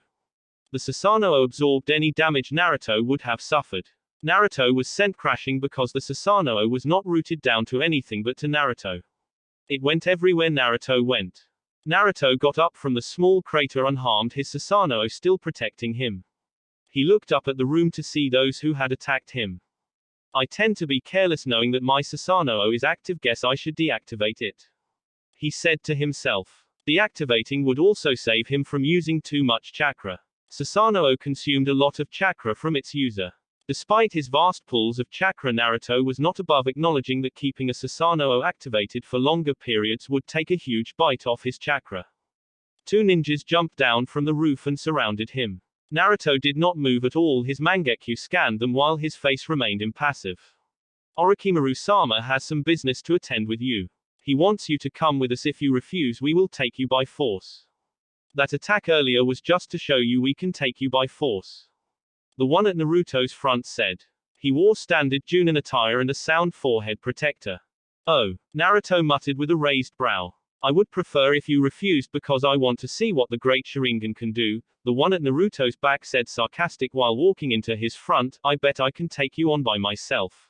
The Susanoo absorbed any damage Naruto would have suffered. Naruto was sent crashing because the Susanoo was not rooted down to anything but to Naruto. It went everywhere Naruto went. Naruto got up from the small crater unharmed, his Susanoo still protecting him. He looked up at the room to see those who had attacked him. I tend to be careless knowing that my Susanoo is active, guess I should deactivate it. He said to himself. Deactivating would also save him from using too much chakra. Susanoo consumed a lot of chakra from its user. Despite his vast pools of chakra, Naruto was not above acknowledging that keeping a Susanoo activated for longer periods would take a huge bite off his chakra. Two ninjas jumped down from the roof and surrounded him. Naruto did not move at all, his Mangekyo scanned them while his face remained impassive. Orochimaru-sama has some business to attend with you. He wants you to come with us. If you refuse, we will take you by force. That attack earlier was just to show you we can take you by force. The one at Naruto's front said. He wore standard Chunin attire and a sound forehead protector. Oh, Naruto muttered with a raised brow. I would prefer if you refused because I want to see what the great Sharingan can do, the one at Naruto's back said sarcastic while walking into his front. I bet I can take you on by myself.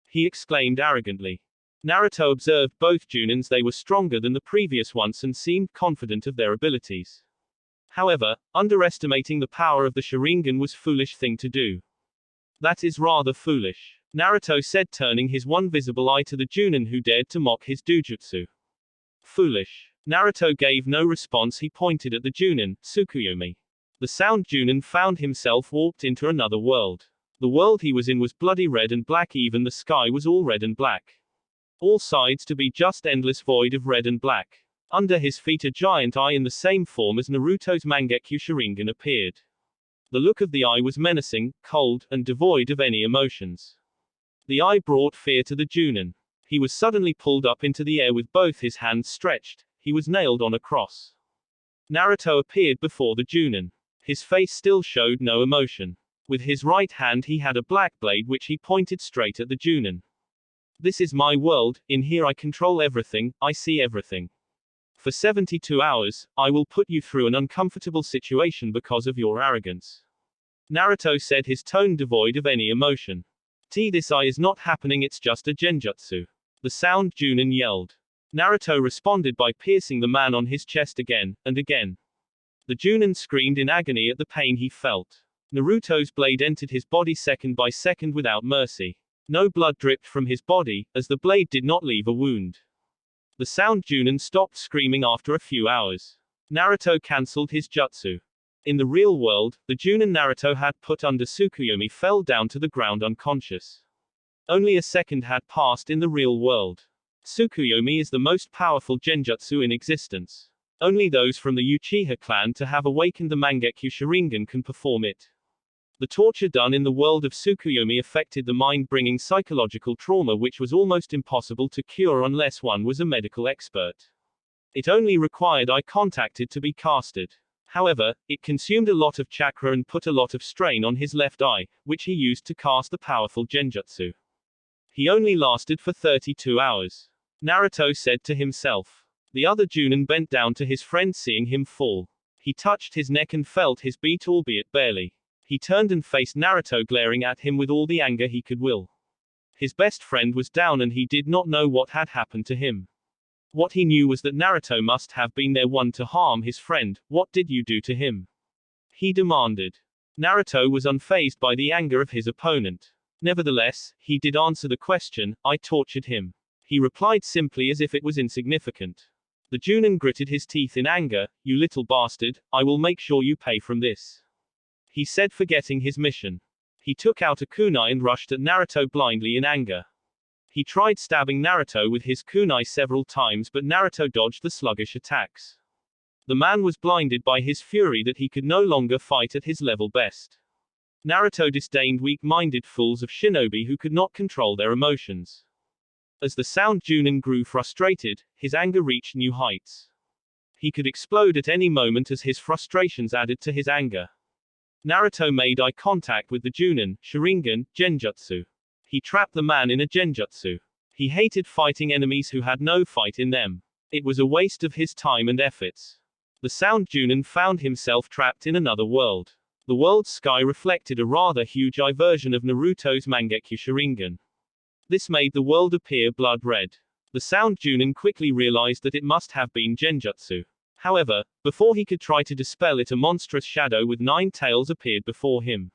He exclaimed arrogantly. Naruto observed both Chunins. They were stronger than the previous ones and seemed confident of their abilities. However, underestimating the power of the Sharingan was a foolish thing to do. That is rather foolish, Naruto said, turning his one visible eye to the Chunin who dared to mock his dojutsu. Foolish. Naruto gave no response. He pointed at the Chunin, Tsukuyomi. The sound Chunin found himself walked into another world. The world he was in was bloody red and black. Even the sky was all red and black. All sides to be just endless void of red and black. Under his feet a giant eye in the same form as Naruto's Mangekyo Sharingan appeared. The look of the eye was menacing, cold, and devoid of any emotions. The eye brought fear to the Chunin. He was suddenly pulled up into the air with both his hands stretched. He was nailed on a cross. Naruto appeared before the Chunin. His face still showed no emotion. With his right hand he had a black blade which he pointed straight at the Chunin. This is my world, in here I control everything, I see everything. For 72 hours, I will put you through an uncomfortable situation because of your arrogance. Naruto said, his tone devoid of any emotion. This eye is not happening, it's just a genjutsu. The sound Chunin yelled. Naruto responded by piercing the man on his chest again, and again. The Chunin screamed in agony at the pain he felt. Naruto's blade entered his body second by second without mercy. No blood dripped from his body, as the blade did not leave a wound. The sound Chunin stopped screaming after a few hours. Naruto cancelled his jutsu. In the real world, the Chunin Naruto had put under Tsukuyomi fell down to the ground unconscious. Only a second had passed in the real world. Tsukuyomi is the most powerful genjutsu in existence. Only those from the Uchiha clan to have awakened the Mangekyo Sharingan can perform it. The torture done in the world of Tsukuyomi affected the mind, bringing psychological trauma which was almost impossible to cure unless one was a medical expert. It only required eye contact to be casted. However, it consumed a lot of chakra and put a lot of strain on his left eye, which he used to cast the powerful genjutsu. He only lasted for 32 hours. Naruto said to himself. The other Chunin bent down to his friend, seeing him fall. He touched his neck and felt his beat, albeit barely. He turned and faced Naruto, glaring at him with all the anger he could will. His best friend was down and he did not know what had happened to him. What he knew was that Naruto must have been there one to harm his friend. What did you do to him? He demanded. Naruto was unfazed by the anger of his opponent. Nevertheless, he did answer the question. I tortured him. He replied simply as if it was insignificant. The Chunin gritted his teeth in anger. You little bastard, I will make sure you pay from this. He said, forgetting his mission. He took out a kunai and rushed at Naruto blindly in anger. He tried stabbing Naruto with his kunai several times, but Naruto dodged the sluggish attacks. The man was blinded by his fury that he could no longer fight at his level best. Naruto disdained weak-minded fools of shinobi who could not control their emotions. As the sound Chunin grew frustrated, his anger reached new heights. He could explode at any moment as his frustrations added to his anger. Naruto made eye contact with the Chunin, Sharingan, Genjutsu. He trapped the man in a Genjutsu. He hated fighting enemies who had no fight in them. It was a waste of his time and efforts. The sound Chunin found himself trapped in another world. The world's sky reflected a rather huge version of Naruto's Mangekyo Sharingan. This made the world appear blood red. The Sound Junin quickly realized that it must have been Genjutsu. However, before he could try to dispel it, a monstrous shadow with 9 tails appeared before him.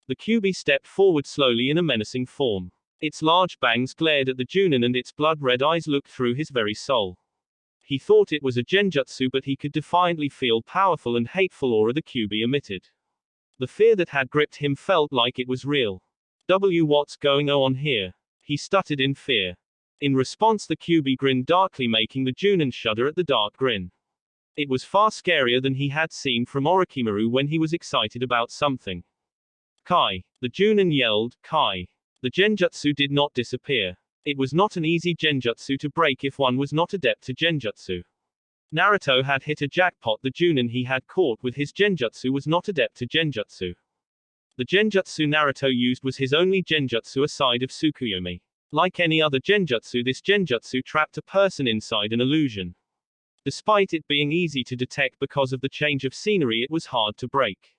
The Kyuubi stepped forward slowly in a menacing form. Its large bangs glared at the Junin and its blood-red eyes looked through his very soul. He thought it was a Genjutsu, but he could defiantly feel powerful and hateful aura the Kyuubi emitted. The fear that had gripped him felt like it was real. What's going on here? He stuttered in fear. In response, the Kyuubi grinned darkly, making the Junin shudder at the dark grin. It was far scarier than he had seen from Orochimaru when he was excited about something. Kai! The Junin yelled, Kai! The Genjutsu did not disappear. It was not an easy Genjutsu to break if one was not adept to Genjutsu. Naruto had hit a jackpot. The Junin he had caught with his Genjutsu was not adept to Genjutsu. The Genjutsu Naruto used was his only Genjutsu aside of Tsukuyomi. Like any other Genjutsu, this Genjutsu trapped a person inside an illusion. Despite it being easy to detect because of the change of scenery, it was hard to break.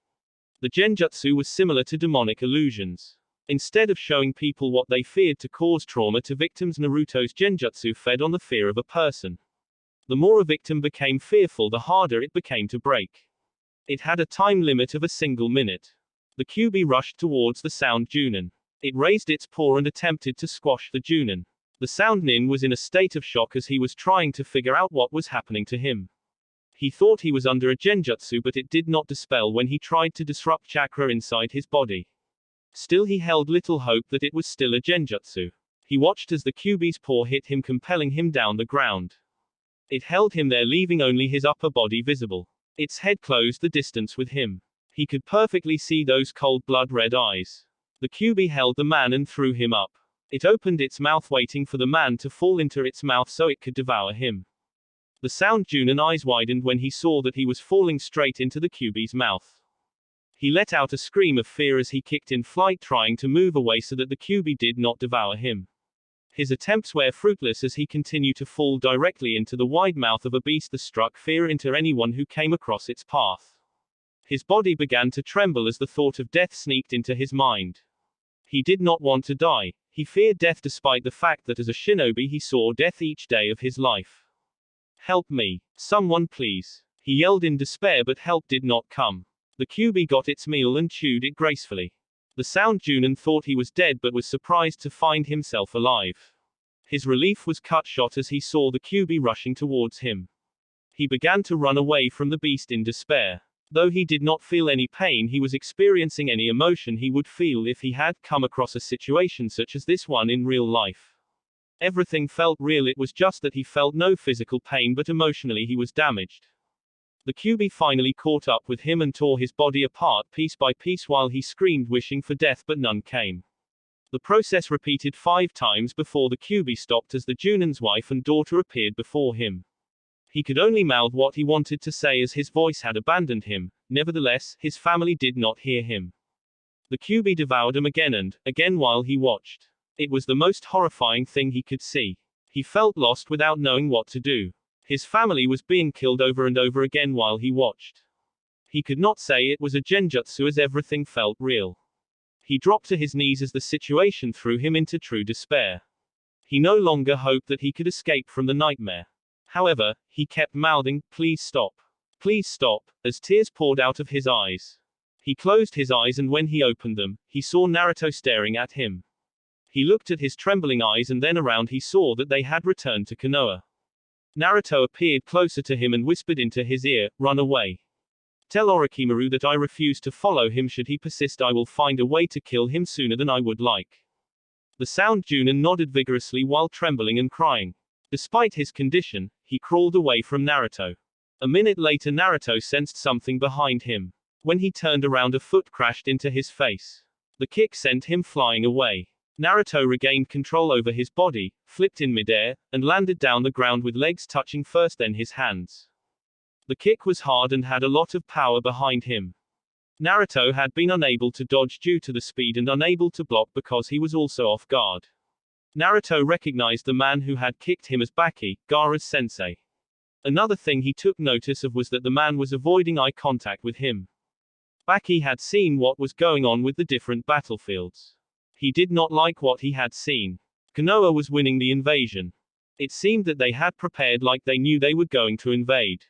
The Genjutsu was similar to demonic illusions. Instead of showing people what they feared to cause trauma to victims, Naruto's Genjutsu fed on the fear of a person. The more a victim became fearful, the harder it became to break. It had a time limit of a single minute. The Kyuubi rushed towards the Sound Junin. It raised its paw and attempted to squash the Junin. The Sound Nin was in a state of shock as he was trying to figure out what was happening to him. He thought he was under a Genjutsu, but it did not dispel when he tried to disrupt chakra inside his body. Still, he held little hope that it was still a Genjutsu. He watched as the Kyuubi's paw hit him, compelling him down the ground. It held him there, leaving only his upper body visible. Its head closed the distance with him. He could perfectly see those cold blood-red eyes. The Kyuubi held the man and threw him up. It opened its mouth, waiting for the man to fall into its mouth so it could devour him. The Sound Junin eyes widened when he saw that he was falling straight into the Kyuubi's mouth. He let out a scream of fear as he kicked in flight, trying to move away so that the Kyuubi did not devour him. His attempts were fruitless as he continued to fall directly into the wide mouth of a beast that struck fear into anyone who came across its path. His body began to tremble as the thought of death sneaked into his mind. He did not want to die. He feared death despite the fact that as a shinobi he saw death each day of his life. Help me. Someone please. He yelled in despair, but help did not come. The Kyuubi got its meal and chewed it gracefully. The Sound Junin thought he was dead but was surprised to find himself alive. His relief was cut short as he saw the Kyuubi rushing towards him. He began to run away from the beast in despair. Though he did not feel any pain, he was experiencing any emotion he would feel if he had come across a situation such as this one in real life. Everything felt real, it was just that he felt no physical pain, but emotionally he was damaged. The Kyuubi finally caught up with him and tore his body apart piece by piece while he screamed, wishing for death, but none came. The process repeated 5 times before the Kyuubi stopped as the Junin's wife and daughter appeared before him. He could only mouth what he wanted to say as his voice had abandoned him. Nevertheless, his family did not hear him. The Kyuubi devoured him again and again while he watched. It was the most horrifying thing he could see. He felt lost without knowing what to do. His family was being killed over and over again while he watched. He could not say it was a Genjutsu as everything felt real. He dropped to his knees as the situation threw him into true despair. He no longer hoped that he could escape from the nightmare. However, he kept mouthing, "Please stop. Please stop," as tears poured out of his eyes. He closed his eyes and when he opened them, he saw Naruto staring at him. He looked at his trembling eyes and then around he saw that they had returned to Konoha. Naruto appeared closer to him and whispered into his ear, "Run away. Tell Orochimaru that I refuse to follow him. Should he persist, I will find a way to kill him sooner than I would like." The Sound Junin nodded vigorously while trembling and crying. Despite his condition, he crawled away from Naruto. A minute later, Naruto sensed something behind him. When he turned around, a foot crashed into his face. The kick sent him flying away. Naruto regained control over his body, flipped in midair, and landed down the ground with legs touching first, then his hands. The kick was hard and had a lot of power behind him. Naruto had been unable to dodge due to the speed and unable to block because he was also off guard. Naruto recognized the man who had kicked him as Baki, Gaara's sensei. Another thing he took notice of was that the man was avoiding eye contact with him. Baki had seen what was going on with the different battlefields. He did not like what he had seen. Konoha was winning the invasion. It seemed that they had prepared like they knew they were going to invade.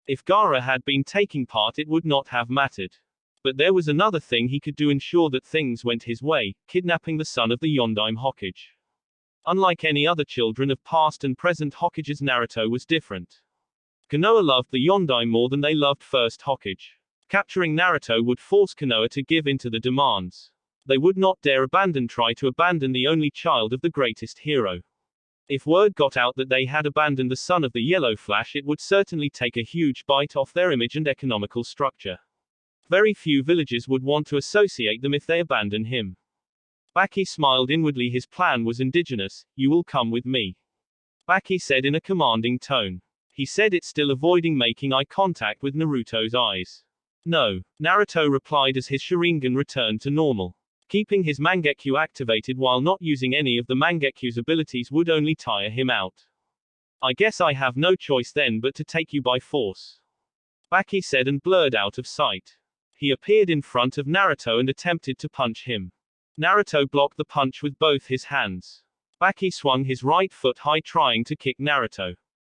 If Gaara had been taking part, it would not have mattered. But there was another thing he could do ensure that things went his way, kidnapping the son of the Yondaime Hokage. Unlike any other children of past and present Hokages, Naruto was different. Konoha loved the Yondaime more than they loved first Hokage. Capturing Naruto would force Konoha to give in to the demands. They would not dare try to abandon the only child of the greatest hero. If word got out that they had abandoned the son of the Yellow Flash, it would certainly take a huge bite off their image and economical structure. Very few villages would want to associate them if they abandon him. Baki smiled inwardly. His plan was indigenous. You will come with me. Baki said in a commanding tone. He said it, still avoiding making eye contact with Naruto's eyes. No, Naruto replied as his Sharingan returned to normal. Keeping his Mangekyo activated while not using any of the Mangekyo's abilities would only tire him out. I guess I have no choice then but to take you by force. Baki said and blurred out of sight. He appeared in front of Naruto and attempted to punch him. Naruto blocked the punch with both his hands. Baki swung his right foot high trying to kick Naruto.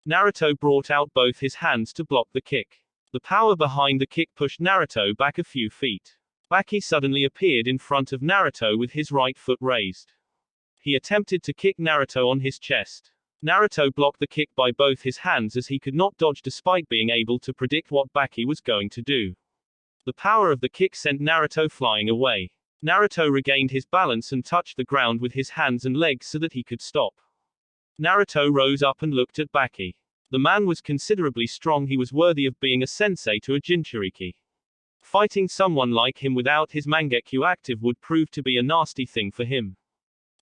Naruto brought out both his hands to block the kick. The power behind the kick pushed Naruto back a few feet. Baki suddenly appeared in front of Naruto with his right foot raised. He attempted to kick Naruto on his chest. Naruto blocked the kick by both his hands as he could not dodge despite being able to predict what Baki was going to do. The power of the kick sent Naruto flying away. Naruto regained his balance and touched the ground with his hands and legs so that he could stop. Naruto rose up and looked at Baki. The man was considerably strong. He was worthy of being a sensei to a Jinchuriki. Fighting someone like him without his Mangekyo active would prove to be a nasty thing for him.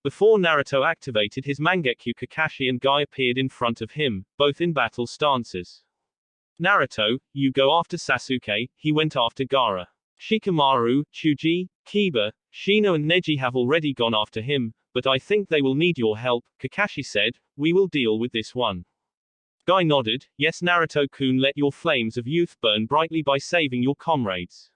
Before Naruto activated his Mangekyo, Kakashi and Guy appeared in front of him, both in battle stances. Naruto, you go after Sasuke. He went after Gaara. Shikamaru, Chuji, Kiba, Shino and Neji have already gone after him, but I think they will need your help, Kakashi said. We will deal with this one. Guy nodded. Yes, Naruto-kun, let your flames of youth burn brightly by saving your comrades.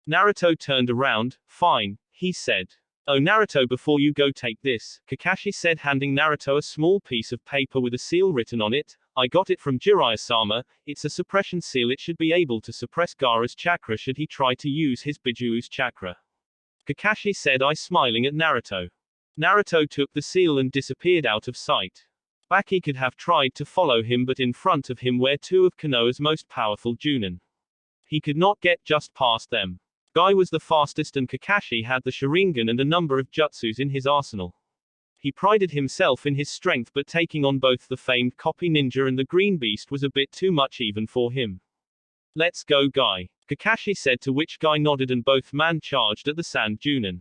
Naruto turned around. Fine, he said. Oh Naruto, before you go, take this, Kakashi said, handing Naruto a small piece of paper with a seal written on it. I got it from Jiraiya-sama. It's a suppression seal. It should be able to suppress Gaara's chakra should he try to use his Bijuu's chakra. Kakashi said, smiling at Naruto. Naruto took the seal and disappeared out of sight. Baki could have tried to follow him, but in front of him were two of Konoha's most powerful Chunin. He could not get just past them. Guy was the fastest and Kakashi had the Sharingan and a number of jutsus in his arsenal. He prided himself in his strength, but taking on both the famed copy ninja and the green beast was a bit too much even for him. Let's go, Guy, Kakashi said, to which Guy nodded and both men charged at the Sand Chunin.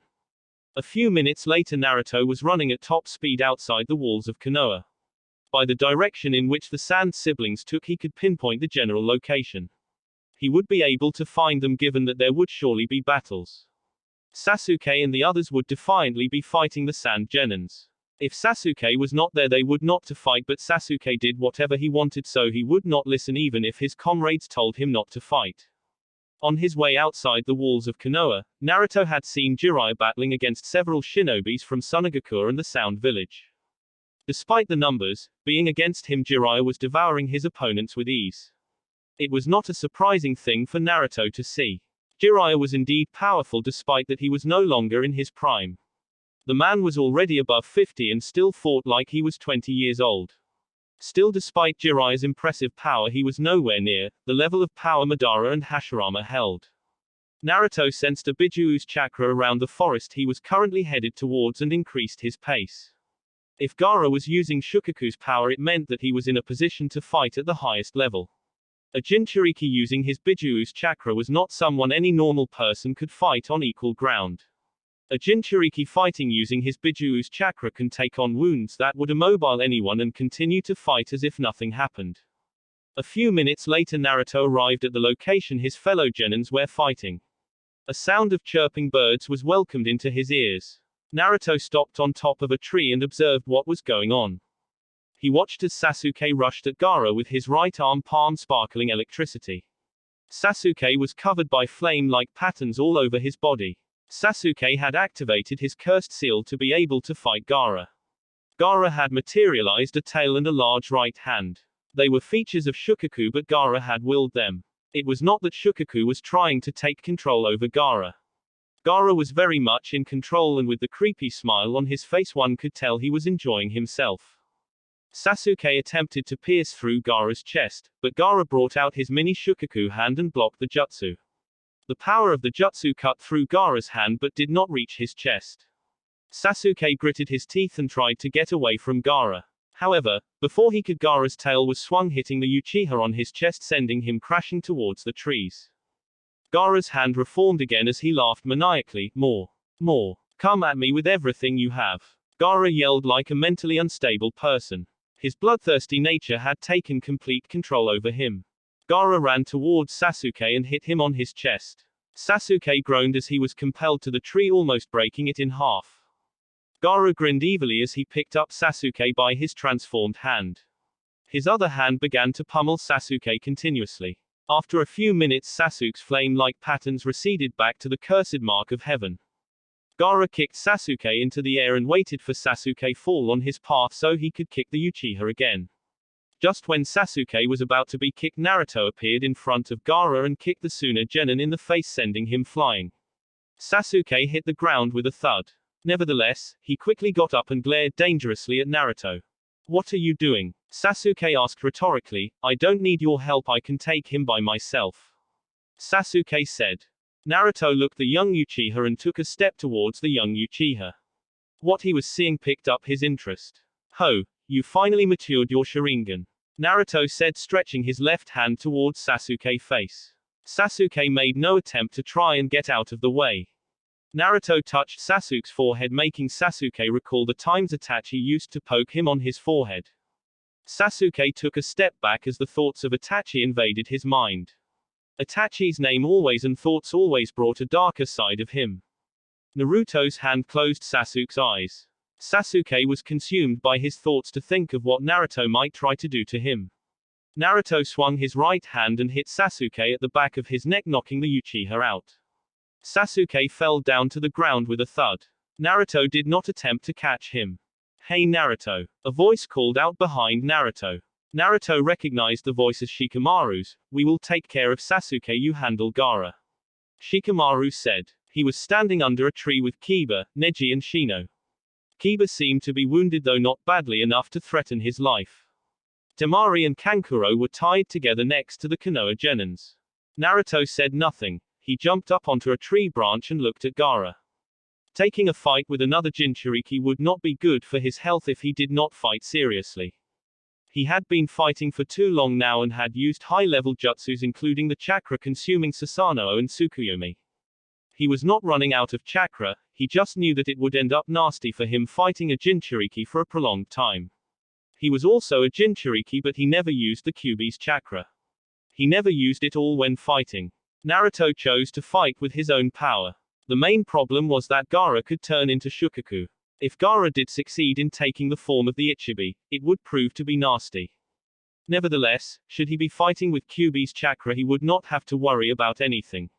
A few minutes later Naruto was running at top speed outside the walls of Konoha. By the direction in which the Sand siblings took, he could pinpoint the general location. He would be able to find them given that there would surely be battles. Sasuke and the others would defiantly be fighting the Sand Genins. If Sasuke was not there, they would not to fight, but Sasuke did whatever he wanted, so he would not listen even if his comrades told him not to fight. On his way outside the walls of Konoha, Naruto had seen Jiraiya battling against several shinobis from Sunagakure and the Sound Village. Despite the numbers being against him, Jiraiya was devouring his opponents with ease. It was not a surprising thing for Naruto to see. Jiraiya was indeed powerful despite that he was no longer in his prime. The man was already above 50 and still fought like he was 20 years old. Still, despite Jiraiya's impressive power, he was nowhere near the level of power Madara and Hashirama held. Naruto sensed a Bijuu's chakra around the forest he was currently headed towards and increased his pace. If Gaara was using Shukaku's power, it meant that he was in a position to fight at the highest level. A Jinchuriki using his Bijuu's chakra was not someone any normal person could fight on equal ground. A Jinchuriki fighting using his Bijuu's chakra can take on wounds that would immobile anyone and continue to fight as if nothing happened. A few minutes later Naruto arrived at the location his fellow Genins were fighting. A sound of chirping birds was welcomed into his ears. Naruto stopped on top of a tree and observed what was going on. He watched as Sasuke rushed at Gaara with his right arm palm sparkling electricity. Sasuke was covered by flame-like patterns all over his body. Sasuke had activated his cursed seal to be able to fight Gaara. Gaara had materialized a tail and a large right hand. They were features of Shukaku, but Gaara had willed them. It was not that Shukaku was trying to take control over Gaara. Gaara was very much in control, and with the creepy smile on his face one could tell he was enjoying himself. Sasuke attempted to pierce through Gaara's chest, but Gaara brought out his mini Shukaku hand and blocked the jutsu. The power of the jutsu cut through Gaara's hand but did not reach his chest. Sasuke gritted his teeth and tried to get away from Gaara. However, before he could, Gaara's tail was swung, hitting the Uchiha on his chest, sending him crashing towards the trees. Gaara's hand reformed again as he laughed maniacally. More. More. Come at me with everything you have. Gaara yelled like a mentally unstable person. His bloodthirsty nature had taken complete control over him. Gaara ran towards Sasuke and hit him on his chest. Sasuke groaned as he was compelled to the tree, almost breaking it in half. Gaara grinned evilly as he picked up Sasuke by his transformed hand. His other hand began to pummel Sasuke continuously. After a few minutes, Sasuke's flame-like patterns receded back to the cursed mark of heaven. Gaara kicked Sasuke into the air and waited for Sasuke fall on his path so he could kick the Uchiha again. Just when Sasuke was about to be kicked, Naruto appeared in front of Gaara and kicked the Suna Genin in the face, sending him flying. Sasuke hit the ground with a thud. Nevertheless, he quickly got up and glared dangerously at Naruto. What are you doing? Sasuke asked rhetorically. I don't need your help, I can take him by myself. Sasuke said. Naruto looked the young Uchiha and took a step towards the young Uchiha. What he was seeing picked up his interest. Ho, you finally matured your Sharingan. Naruto said, stretching his left hand towards Sasuke's face. Sasuke made no attempt to try and get out of the way. Naruto touched Sasuke's forehead, making Sasuke recall the times Itachi used to poke him on his forehead. Sasuke took a step back as the thoughts of Itachi invaded his mind. Itachi's name always and thoughts always brought a darker side of him. Naruto's hand closed Sasuke's eyes. Sasuke was consumed by his thoughts to think of what Naruto might try to do to him. Naruto swung his right hand and hit Sasuke at the back of his neck, knocking the Uchiha out. Sasuke fell down to the ground with a thud. Naruto did not attempt to catch him. Hey Naruto. A voice called out behind Naruto. Naruto recognized the voice as Shikamaru's. We will take care of Sasuke, you handle Gaara. Shikamaru said. He was standing under a tree with Kiba, Neji and Shino. Kiba seemed to be wounded, though not badly enough to threaten his life. Temari and Kankuro were tied together next to the Konoha Genins. Naruto said nothing. He jumped up onto a tree branch and looked at Gaara. Taking a fight with another Jinchuriki would not be good for his health if he did not fight seriously. He had been fighting for too long now and had used high-level jutsus, including the chakra-consuming Susanoo and Tsukuyomi. He was not running out of chakra, he just knew that it would end up nasty for him fighting a Jinchuriki for a prolonged time. He was also a Jinchuriki, but he never used the Kyuubi's chakra. He never used it all when fighting. Naruto chose to fight with his own power. The main problem was that Gaara could turn into Shukaku. If Gaara did succeed in taking the form of the Ichibi, it would prove to be nasty. Nevertheless, should he be fighting with Kyuubi's chakra, he would not have to worry about anything.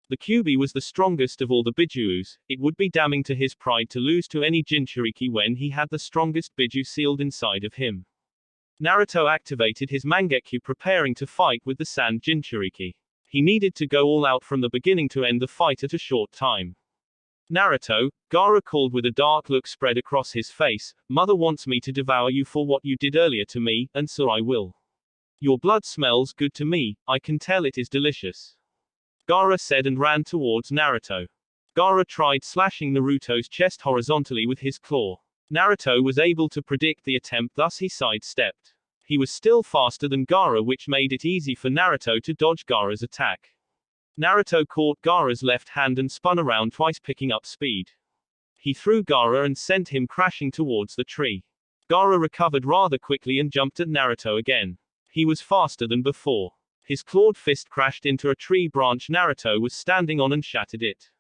The Kyuubi was the strongest of all the Bijus. It would be damning to his pride to lose to any Jinchuriki when he had the strongest Biju sealed inside of him. Naruto activated his Mangekyo, preparing to fight with the Sand Jinchuriki. He needed to go all out from the beginning to end the fight at a short time. Naruto, Gaara called with a dark look spread across his face. Mother wants me to devour you for what you did earlier to me, and so I will. Your blood smells good to me, I can tell it is delicious. Gaara said and ran towards Naruto. Gaara tried slashing Naruto's chest horizontally with his claw. Naruto was able to predict the attempt, thus he sidestepped. He was still faster than Gaara, which made it easy for Naruto to dodge Gaara's attack. Naruto caught Gaara's left hand and spun around twice, picking up speed. He threw Gaara and sent him crashing towards the tree. Gaara recovered rather quickly and jumped at Naruto again. He was faster than before. His clawed fist crashed into a tree branch Naruto was standing on and shattered it.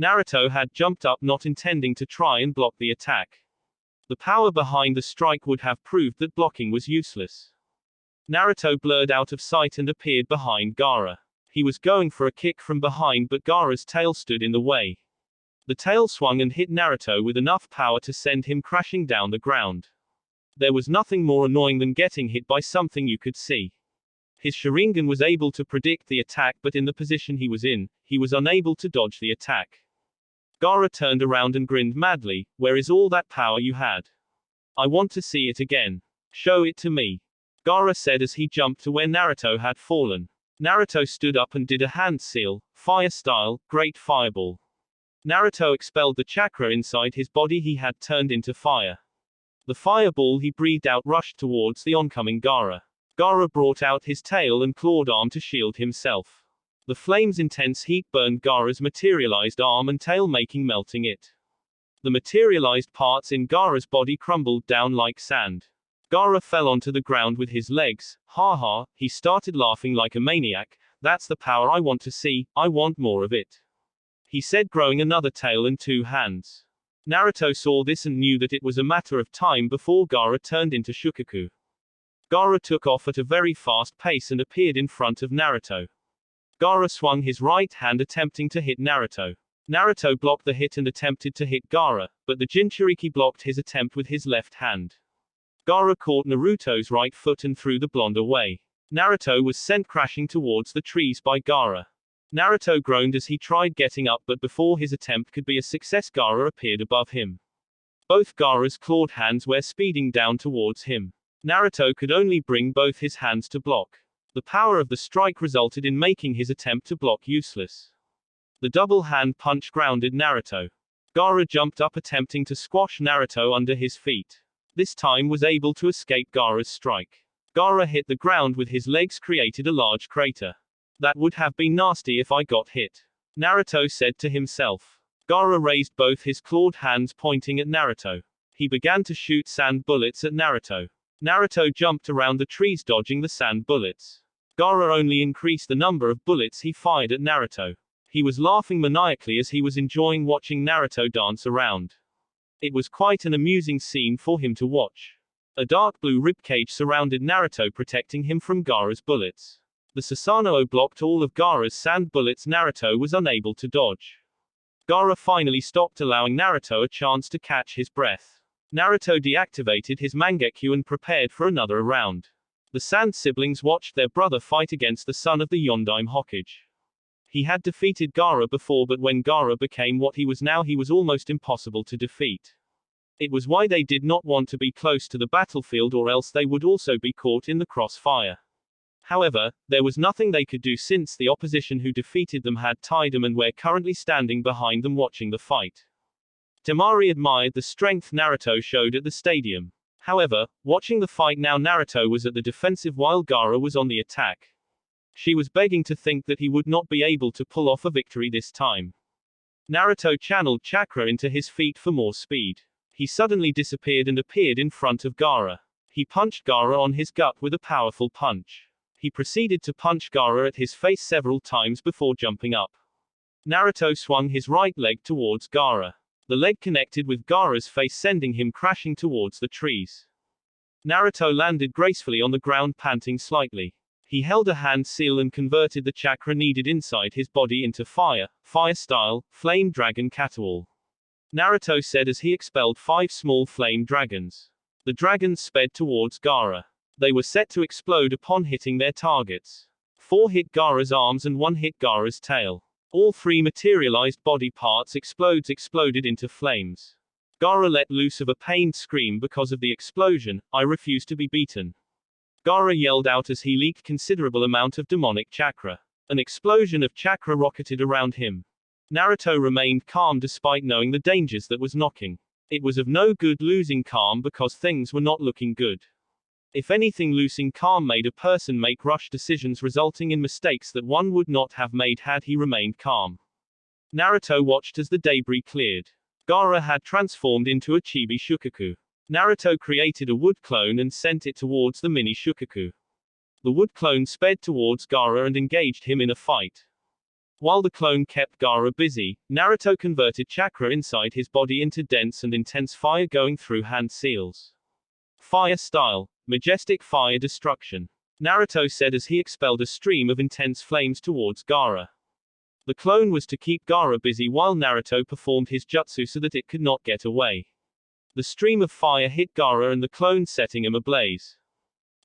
Naruto had jumped up, not intending to try and block the attack. The power behind the strike would have proved that blocking was useless. Naruto blurred out of sight and appeared behind Gaara. He was going for a kick from behind, but Gaara's tail stood in the way. The tail swung and hit Naruto with enough power to send him crashing down the ground. There was nothing more annoying than getting hit by something you could see. His Sharingan was able to predict the attack, but in the position he was in, he was unable to dodge the attack. Gaara turned around and grinned madly. Where is all that power you had? I want to see it again. Show it to me. Gaara said as he jumped to where Naruto had fallen. Naruto stood up and did a hand seal, fire style, great fireball. Naruto expelled the chakra inside his body he had turned into fire. The fireball he breathed out rushed towards the oncoming Gaara. Gaara brought out his tail and clawed arm to shield himself. The flame's intense heat burned Gaara's materialized arm and tail, making melting it. The materialized parts in Gaara's body crumbled down like sand. Gaara fell onto the ground with his legs. Ha ha, he started laughing like a maniac. That's the power I want to see, I want more of it. He said, growing another tail and 2 hands. Naruto saw this and knew that it was a matter of time before Gaara turned into Shukaku. Gaara took off at a very fast pace and appeared in front of Naruto. Gaara swung his right hand attempting to hit Naruto. Naruto blocked the hit and attempted to hit Gaara, but the Jinchuriki blocked his attempt with his left hand. Gaara caught Naruto's right foot and threw the blonde away. Naruto was sent crashing towards the trees by Gaara. Naruto groaned as he tried getting up, but before his attempt could be a success, Gaara appeared above him. Both Gaara's clawed hands were speeding down towards him. Naruto could only bring both his hands to block. The power of the strike resulted in making his attempt to block useless. The double hand punch grounded Naruto. Gaara jumped up attempting to squash Naruto under his feet. This time was able to escape Gaara's strike. Gaara hit the ground with his legs, created a large crater. That would have been nasty if I got hit, Naruto said to himself. Gaara raised both his clawed hands pointing at Naruto. He began to shoot sand bullets at Naruto. Naruto jumped around the trees dodging the sand bullets. Gaara only increased the number of bullets he fired at Naruto. He was laughing maniacally as he was enjoying watching Naruto dance around. It was quite an amusing scene for him to watch. A dark blue ribcage surrounded Naruto, protecting him from Gaara's bullets. The Susanoo blocked all of Gaara's sand bullets Naruto was unable to dodge. Gaara finally stopped, allowing Naruto a chance to catch his breath. Naruto deactivated his Mangekyo and prepared for another round. The Sand siblings watched their brother fight against the son of the Yondaime Hokage. He had defeated Gaara before, but when Gaara became what he was now, he was almost impossible to defeat. It was why they did not want to be close to the battlefield, or else they would also be caught in the crossfire. However, there was nothing they could do since the opposition who defeated them had tied them and were currently standing behind them watching the fight. Temari admired the strength Naruto showed at the stadium. However, watching the fight now, Naruto was at the defensive while Gaara was on the attack. She was begging to think that he would not be able to pull off a victory this time. Naruto channeled chakra into his feet for more speed. He suddenly disappeared and appeared in front of Gaara. He punched Gaara on his gut with a powerful punch. He proceeded to punch Gaara at his face several times before jumping up. Naruto swung his right leg towards Gaara. The leg connected with Gaara's face, sending him crashing towards the trees. Naruto landed gracefully on the ground, panting slightly. He held a hand seal and converted the chakra needed inside his body into fire style, flame dragon catwall. Naruto said as he expelled 5 small flame dragons. The dragons sped towards Gaara. They were set to explode upon hitting their targets. 4 hit Gaara's arms and 1 hit Gaara's tail. All 3 materialized body parts exploded into flames. Gaara let loose of a pained scream because of the explosion. I refuse to be beaten. Gaara yelled out as he leaked considerable amount of demonic chakra. An explosion of chakra rocketed around him. Naruto remained calm despite knowing the dangers that was knocking. It was of no good losing calm because things were not looking good. If anything, losing calm made a person make rush decisions, resulting in mistakes that one would not have made had he remained calm. Naruto watched as the debris cleared. Gaara had transformed into a chibi Shukaku. Naruto created a wood clone and sent it towards the mini Shukaku. The wood clone sped towards Gaara and engaged him in a fight. While the clone kept Gaara busy, Naruto converted chakra inside his body into dense and intense fire, going through hand seals. Fire style. Majestic fire destruction. Naruto said as he expelled a stream of intense flames towards Gaara. The clone was to keep Gaara busy while Naruto performed his jutsu so that it could not get away. The stream of fire hit Gaara and the clone, setting him ablaze.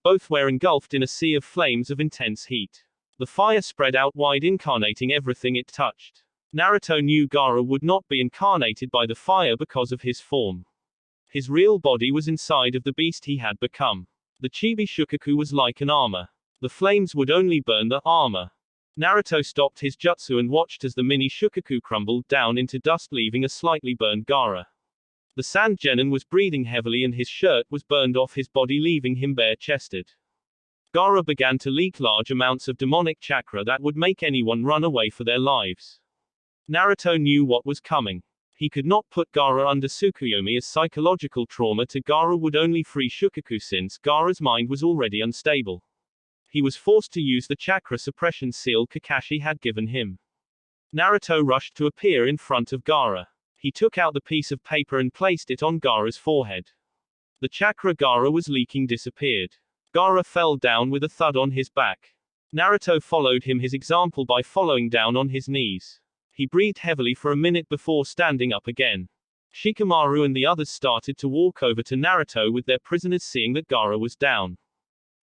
Both were engulfed in a sea of flames of intense heat. The fire spread out wide, incarnating everything it touched. Naruto knew Gaara would not be incarnated by the fire because of his form. His real body was inside of the beast he had become. The chibi shukaku was like an armor. The flames would only burn the armor. Naruto stopped his jutsu and watched as the mini shukaku crumbled down into dust, leaving a slightly burned Gaara. The sand genin was breathing heavily and his shirt was burned off his body, leaving him bare-chested. Gaara began to leak large amounts of demonic chakra that would make anyone run away for their lives. Naruto knew what was coming. He could not put Gaara under Tsukuyomi, as psychological trauma to Gaara would only free Shukaku since Gaara's mind was already unstable. He was forced to use the chakra suppression seal Kakashi had given him. Naruto rushed to appear in front of Gaara. He took out the piece of paper and placed it on Gaara's forehead. The chakra Gaara was leaking disappeared. Gaara fell down with a thud on his back. Naruto followed his example by following down on his knees. He breathed heavily for a minute before standing up again. Shikamaru and the others started to walk over to Naruto with their prisoners, seeing that Gaara was down.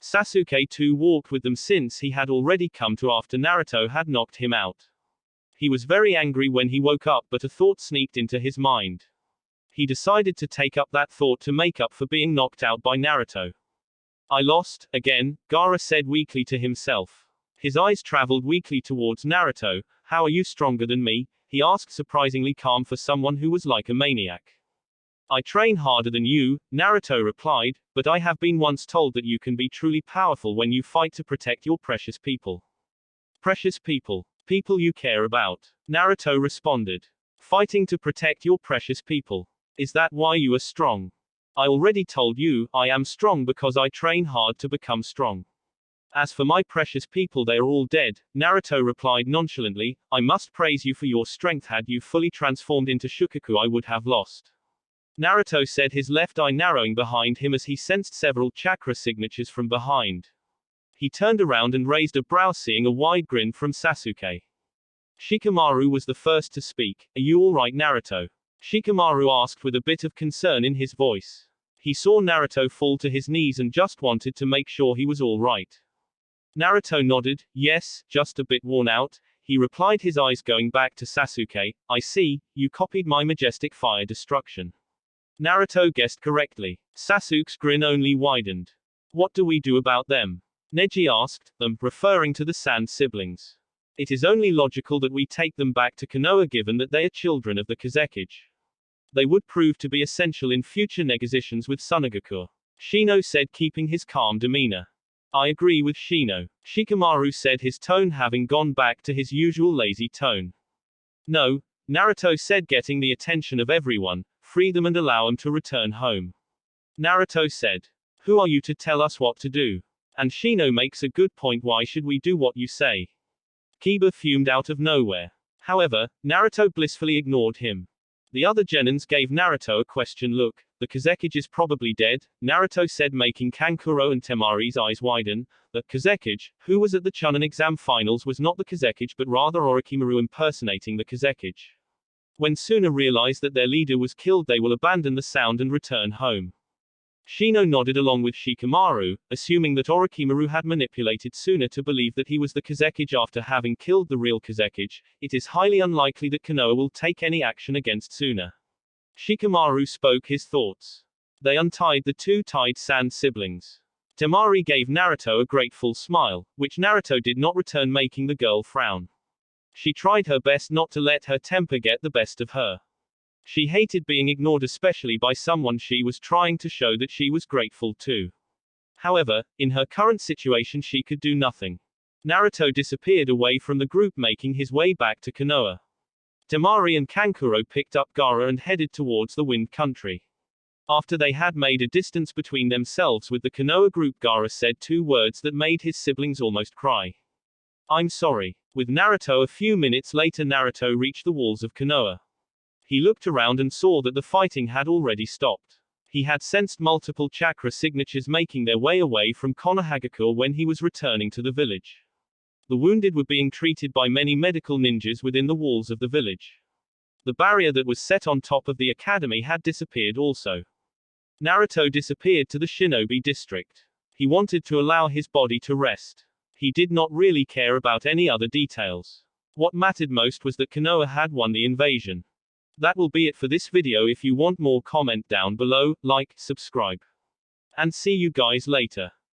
Sasuke too walked with them since he had already come to after Naruto had knocked him out. He was very angry when he woke up, but a thought sneaked into his mind. He decided to take up that thought to make up for being knocked out by Naruto. I lost, again, Gaara said weakly to himself. His eyes traveled weakly towards Naruto. How are you stronger than me? He asked, surprisingly calm for someone who was like a maniac. I train harder than you, Naruto replied, but I have been once told that you can be truly powerful when you fight to protect your precious people. Precious people. People you care about. Naruto responded. Fighting to protect your precious people. Is that why you are strong? I already told you, I am strong because I train hard to become strong. As for my precious people, they are all dead, Naruto replied nonchalantly. I must praise you for your strength. Had you fully transformed into Shukaku, I would have lost. Naruto said, his left eye narrowing behind him as he sensed several chakra signatures from behind. He turned around and raised a brow, seeing a wide grin from Sasuke. Shikamaru was the first to speak. Are you alright, Naruto? Shikamaru asked with a bit of concern in his voice. He saw Naruto fall to his knees and just wanted to make sure he was alright. Naruto nodded. Yes, just a bit worn out, he replied, his eyes going back to Sasuke. I see, you copied my majestic fire destruction. Naruto guessed correctly. Sasuke's grin only widened. What do we do about them? Neji asked, them, referring to the Sand siblings. It is only logical that we take them back to Konoha, given that they are children of the Kazekage. They would prove to be essential in future negotiations with Tsunagaku. Shino said, keeping his calm demeanor. I agree with Shino. Shikamaru said, his tone having gone back to his usual lazy tone. No, Naruto said, getting the attention of everyone, free them and allow them to return home. Naruto said, who are you to tell us what to do? And Shino makes a good point, why should we do what you say? Kiba fumed out of nowhere. However, Naruto blissfully ignored him. The other genins gave Naruto a question look. The Kazekage is probably dead, Naruto said, making Kankuro and Temari's eyes widen. The Kazekage, who was at the chunin exam finals, was not the Kazekage but rather Orochimaru impersonating the Kazekage. When Suna realized that their leader was killed, they will abandon the sound and return home. Shino nodded along with Shikamaru, assuming that Orochimaru had manipulated Suna to believe that he was the Kazekage after having killed the real Kazekage. It is highly unlikely that Konoha will take any action against Suna. Shikamaru spoke his thoughts. They untied the two tied Sand siblings. Temari gave Naruto a grateful smile, which Naruto did not return, making the girl frown. She tried her best not to let her temper get the best of her. She hated being ignored, especially by someone she was trying to show that she was grateful to. However, in her current situation she could do nothing. Naruto disappeared away from the group, making his way back to Konoha. Temari and Kankuro picked up Gaara and headed towards the Wind Country. After they had made a distance between themselves with the Konoha group, Gaara said two words that made his siblings almost cry. I'm sorry. With Naruto a few minutes later, Naruto reached the walls of Konoha. He looked around and saw that the fighting had already stopped. He had sensed multiple chakra signatures making their way away from Konohagakure when he was returning to the village. The wounded were being treated by many medical ninjas within the walls of the village. The barrier that was set on top of the academy had disappeared also. Naruto disappeared to the shinobi district. He wanted to allow his body to rest. He did not really care about any other details. What mattered most was that Konoha had won the invasion. That will be it for this video. If you want more, comment down below, like, subscribe. And see you guys later.